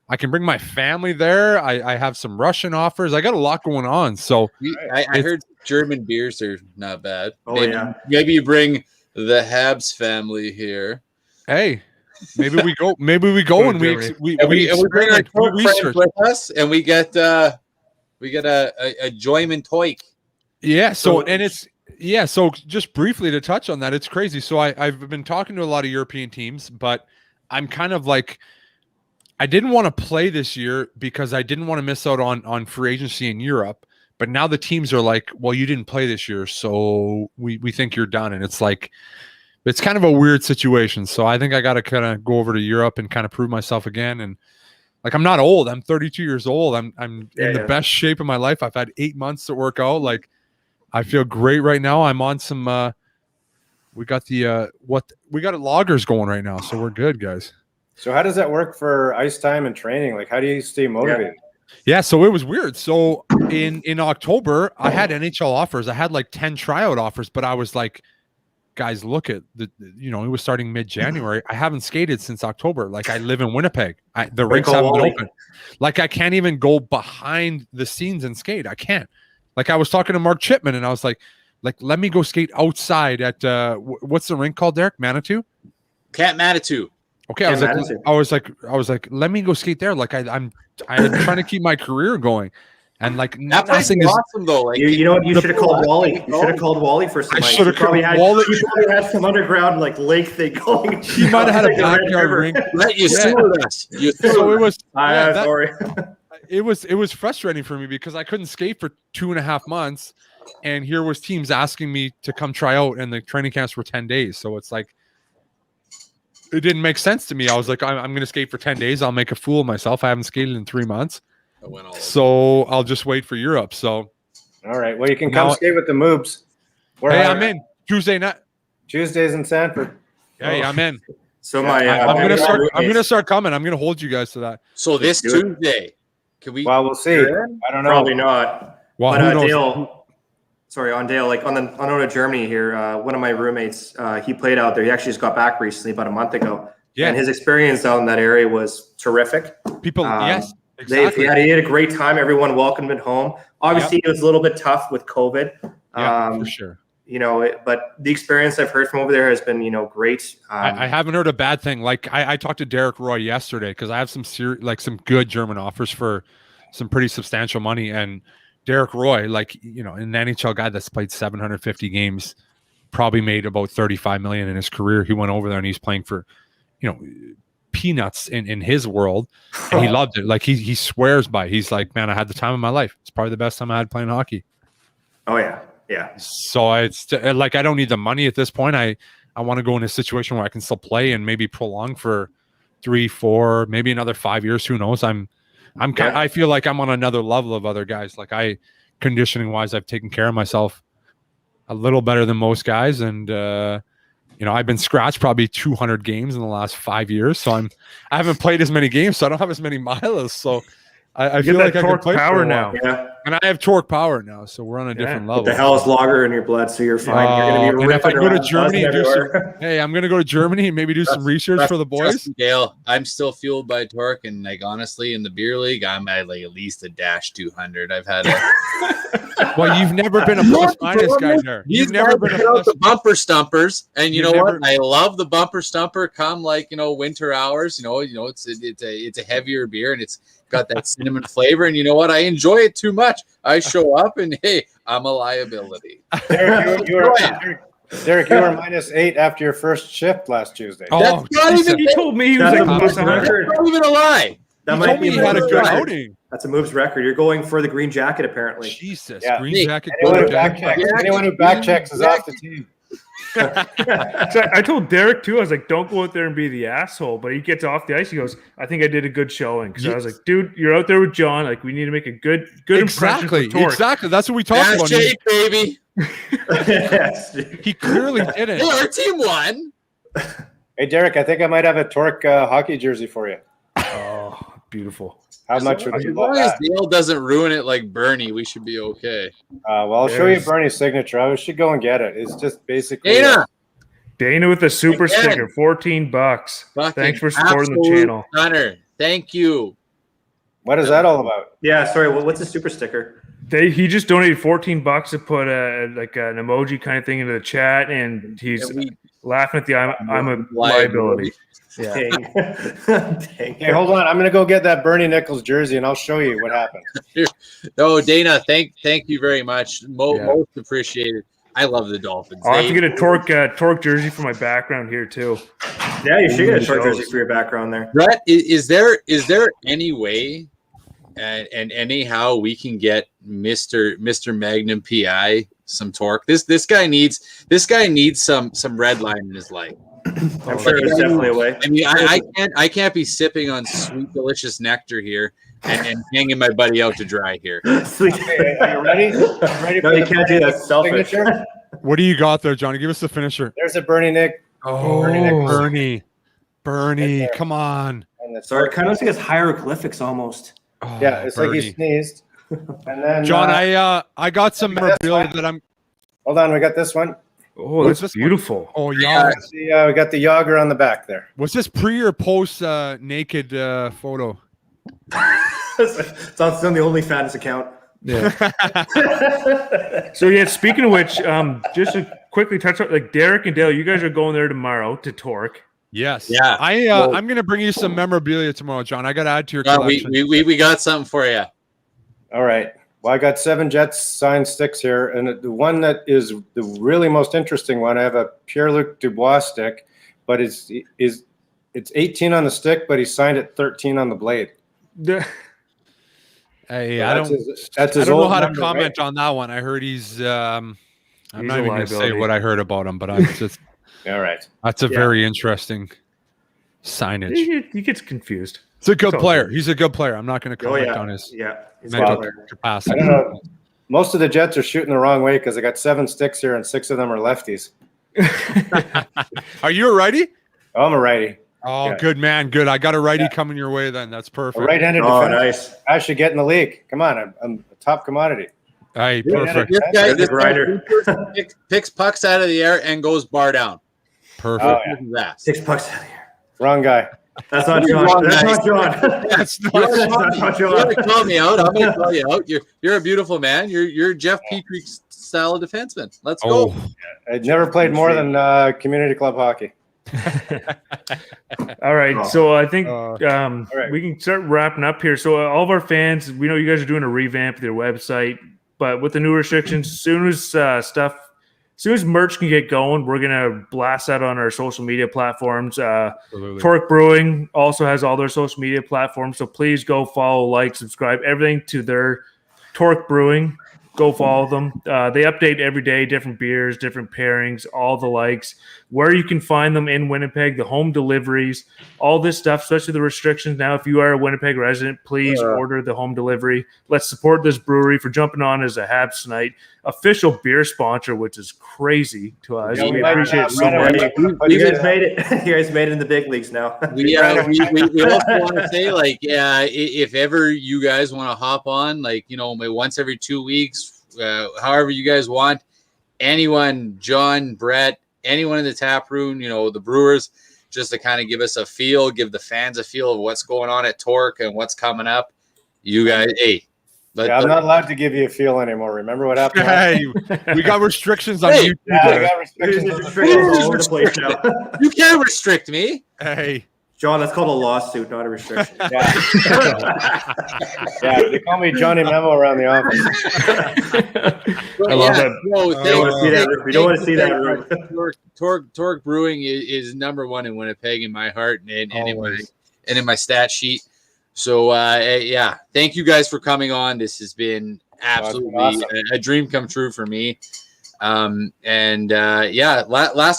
I can bring my family there. I have some Russian offers. I got a lot going on. So I heard German beers are not bad. Oh, maybe, yeah. maybe you bring the Habs family here. Hey, maybe we go. Maybe we go and we bring our experiment. We Torque friends research. with us, and we get a Joyman Toik. Yeah. So so just briefly to touch on that, it's crazy. So I've been talking to a lot of European teams, but I'm kind of like, I didn't want to play this year because I didn't want to miss out on free agency in Europe. But now the teams are like, well, you didn't play this year, so we think you're done. And it's like, it's kind of a weird situation. So I think I got to kind of go over to Europe and kind of prove myself again. And like, I'm not old. I'm 32 years old. I'm in the best shape of my life. I've had 8 months to work out. Like, I feel great right now. I'm on some, we got loggers going right now. So we're good, guys. So how does that work for ice time and training? Like, how do you stay motivated? Yeah, so it was weird. So in October, I had NHL offers. I had like 10 tryout offers, but I was like, guys, look at it was starting mid-January. I haven't skated since October. Like, I live in Winnipeg. The rinks haven't been open. Like, I can't even go behind the scenes and skate. I can't. Like, I was talking to Mark Chipman, and I was like, let me go skate outside at what's the rink called, Derek? Manitou? Camp Manitou. Okay, I was like, let me go skate there. Like, I'm trying to keep my career going, and like, that place is awesome though. Like, you know what? You should have called Wally. You should have called Wally for some. I should have called Wally. He probably had some underground like lake thing going. He might have had a backyard rink. Let you sued us. So it was. Sorry. It was frustrating for me because I couldn't skate for 2.5 months, and here was teams asking me to come try out, and the training camps were 10 days. So it's like, it didn't make sense to me. I was like, I'm going to skate for 10 days. I'll make a fool of myself. I haven't skated in 3 months. So I'll just wait for Europe. So, all right. Well, you can come skate with the Moobs. I'm in Tuesday night. Tuesdays in Sanford. Hey, I'm in. So I'm gonna start coming. I'm gonna hold you guys to that. So this Tuesday, can we? Well, we'll see. I don't know. Probably not. Well, but on Dale, like on the road to Germany here, one of my roommates, he played out there. He actually just got back recently, about a month ago. Yeah. And his experience out in that area was terrific. People, yes. Exactly. He had a great time. Everyone welcomed him home. Obviously, It was a little bit tough with COVID. Yeah, for sure. But the experience I've heard from over there has been, great. I haven't heard a bad thing. Like, I talked to Derek Roy yesterday because I have some good German offers for some pretty substantial money. And Derek Roy, an NHL guy that's played 750 games, probably made about $35 million in his career. He went over there and he's playing for, peanuts in his world, and he loved it. Like, he swears by it. He's like, man, I had the time of my life. It's probably the best time I had playing hockey. Oh yeah. So it's like, I don't need the money at this point. I want to go in a situation where I can still play and maybe prolong for 3, 4, maybe another 5 years. Who knows? I feel like I'm on another level of other guys. Like, conditioning wise, I've taken care of myself a little better than most guys, and I've been scratched probably 200 games in the last 5 years. So I haven't played as many games, so I don't have as many miles. So I feel like I can play power now. Yeah. And I have torque power now, so we're on a different level. The hell's lager in your blood, so you're fine. You're gonna be and if I go to Germany and I'm going to go to Germany and maybe do some research for the boys. Dale, I'm still fueled by torque, and like, honestly, in the beer league, I'm at like at least a -200. I've had Well, you've never been a plus minus guy there. You've never been the bumper stumpers, and you know what? I love the bumper stumper. Come winter hours. It's a heavier beer, and it's got that cinnamon flavor. And you know what? I enjoy it too much. I show up, and hey, I'm a liability. Derek, you were -8 after your first shift last Tuesday. Oh, that's not even. He told me he was like, that's not even a lie. That might be had a good outing. That's a Moves record. You're going for the green jacket, apparently. Jesus, yeah. Green jacket. Anyone who back checks is off the team. So I told Derek too. I was like, "Don't go out there and be the asshole." But he gets off the ice. He goes, "I think I did a good showing." Because I was like, "Dude, you're out there with John. Like, we need to make a good impression for Torque." Exactly. That's what we talked about. Shake, baby. He clearly didn't. Hey, our team won. Hey, Derek, I think I might have a Torque hockey jersey for you. Oh, beautiful. How much would you As love long as that? Dale doesn't ruin it like Bernie, we should be okay. Well, I'll show you Bernie's signature. I should go and get it. It's just basically Dana with the super sticker, $14. Thanks for supporting the channel. Hunter, thank you. What is that all about? Yeah, sorry. What's a super sticker? He just donated $14 to put an emoji kind of thing into the chat, and Laughing at the I'm a liability. Yeah. Dang. Hey, hold on. I'm going to go get that Bernie Nichols jersey, and I'll show you what happened. No, Dana, thank you very much. Most appreciated. I love the Dolphins. I'll have to get a torque jersey for my background here too. Yeah, you should get a short jersey for your background there. Brett, is there any way and anyhow we can get Mr. Magnum PI some torque? This guy needs some red line in his life. I'm sure there's definitely a way. I mean, I can't be sipping on sweet, delicious nectar here and hanging my buddy out to dry here. Sweet. Okay, are you ready? Ready No, you can't do that. Selfish. signature? What do you got there, Johnny? Give us the finisher. There's a Bernie Nick. Oh, Bernie Bernie, come on. And the Sorry, it kind of looks like it's hieroglyphics almost. Oh, yeah, it's Bernie. like he sneezed. And then John, I got some memorabilia that I'm. hold on, we got this one. Oh, that's beautiful. Oh yeah. We got the Yager on the back there. Was this pre or post naked photo? It's on the OnlyFans account. Yeah. So yeah, speaking of which, just to quickly touch on, like Derek and Dale, you guys are going there tomorrow to Torque. Yes. Yeah. I'm gonna bring you some memorabilia tomorrow, John. I gotta add to your collection. We got something for you. All right. Well, I got 7 Jets signed sticks here, and the one that is the really most interesting one, I have a Pierre-Luc Dubois stick, but it's 18 on the stick, but he signed it 13 on the blade. Hey, So I don't know how to comment on that one. I heard he's I'm not even going to say what I heard about him, but I'm just all right. That's a very interesting signage. He gets confused. It's a good player. He's a good player. I'm not going to comment on his mental capacity. I don't know. Most of the Jets are shooting the wrong way because I got 7 sticks here and 6 of them are lefties. Are you a righty? Oh, I'm a righty. Oh, yeah. Good man. Good. I got a righty coming your way then. That's perfect. A right-handed defender. Nice. I should get in the league. Come on. I'm a top commodity. Hey, perfect. This guy picks pucks out of the air and goes bar down. Perfect. Oh, yeah. 6 pucks out of the air. Wrong guy. That's not John. That's not John. That's not John. You're going to call me out. I'm going to call you out. You're a beautiful man. You're Jeff Petrie style of defenseman. Let's go. I'd never played more than community club hockey. All right, so I think we can start wrapping up here. So all of our fans, we know you guys are doing a revamp of their website, but with the new restrictions, as soon as merch can get going, we're gonna blast that on our social media platforms. Torque Brewing also has all their social media platforms, so please go follow, like, subscribe, everything to their Torque Brewing. Go follow them. They update every day, different beers, different pairings, all the likes, where you can find them in Winnipeg, the home deliveries, all this stuff, especially the restrictions. Now, if you are a Winnipeg resident, please order the home delivery. Let's support this brewery for jumping on as a Habs tonight, official beer sponsor, which is crazy to us. Yeah, we appreciate it so much. You guys made it. You guys made it in the big leagues now. We also want to say, like, if ever you guys want to hop on, like, once every 2 weeks, however you guys want, anyone, John, Brett, anyone in the tap room, the brewers, just to kind of give us a feel, give the fans a feel of what's going on at Torque and what's coming up. You guys, I'm not allowed to give you a feel anymore. Remember what happened? Hey, we got restrictions on YouTube. Yeah, we got restrictions all over the place now. You can't restrict me. Hey. John, that's called a lawsuit, not a restriction. Yeah, they call me Johnny Memo around the office. I love that. We don't want to see that. Torque Brewing is number one in Winnipeg in my heart and in my stat sheet. So, thank you guys for coming on. This has been absolutely awesome. A dream come true for me. Last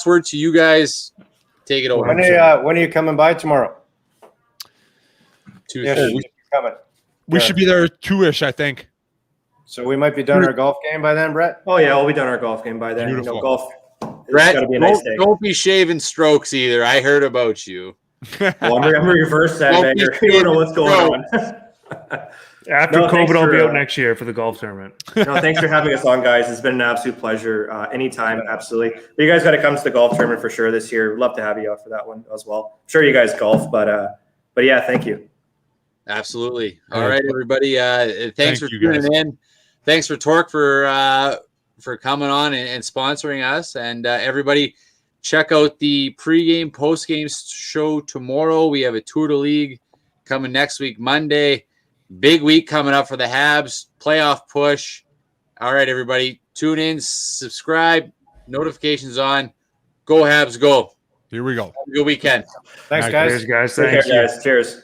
word to you guys. Take it over. When are you coming by tomorrow? Tuesday. We should be there 2-ish, I think. So we might be done our golf game by then, Brett? Oh, yeah, we'll be done our golf game by then. Beautiful. Golf. Brett, don't be shaving strokes either. I heard about you. Well, I'm a reverse sandbagger. You don't know what's going on. After COVID, I'll be out next year for the golf tournament. No, thanks for having us on, guys. It's been an absolute pleasure. Anytime, absolutely. But you guys got to come to the golf tournament for sure this year. Love to have you out for that one as well. I'm sure you guys golf, but yeah, thank you. Absolutely. All right, everybody. Thanks for tuning in. Thanks for Torque for coming on and sponsoring us. And everybody, Check out the pregame, postgame show tomorrow. We have a Tour de League coming next week, Monday. Big week coming up for the Habs. Playoff push. All right, everybody. Tune in, subscribe, notifications on. Go Habs, go. Here we go. Have a good weekend. Thanks, Nice. guys. Cheers, guys. Take care, Thank you. guys. Cheers.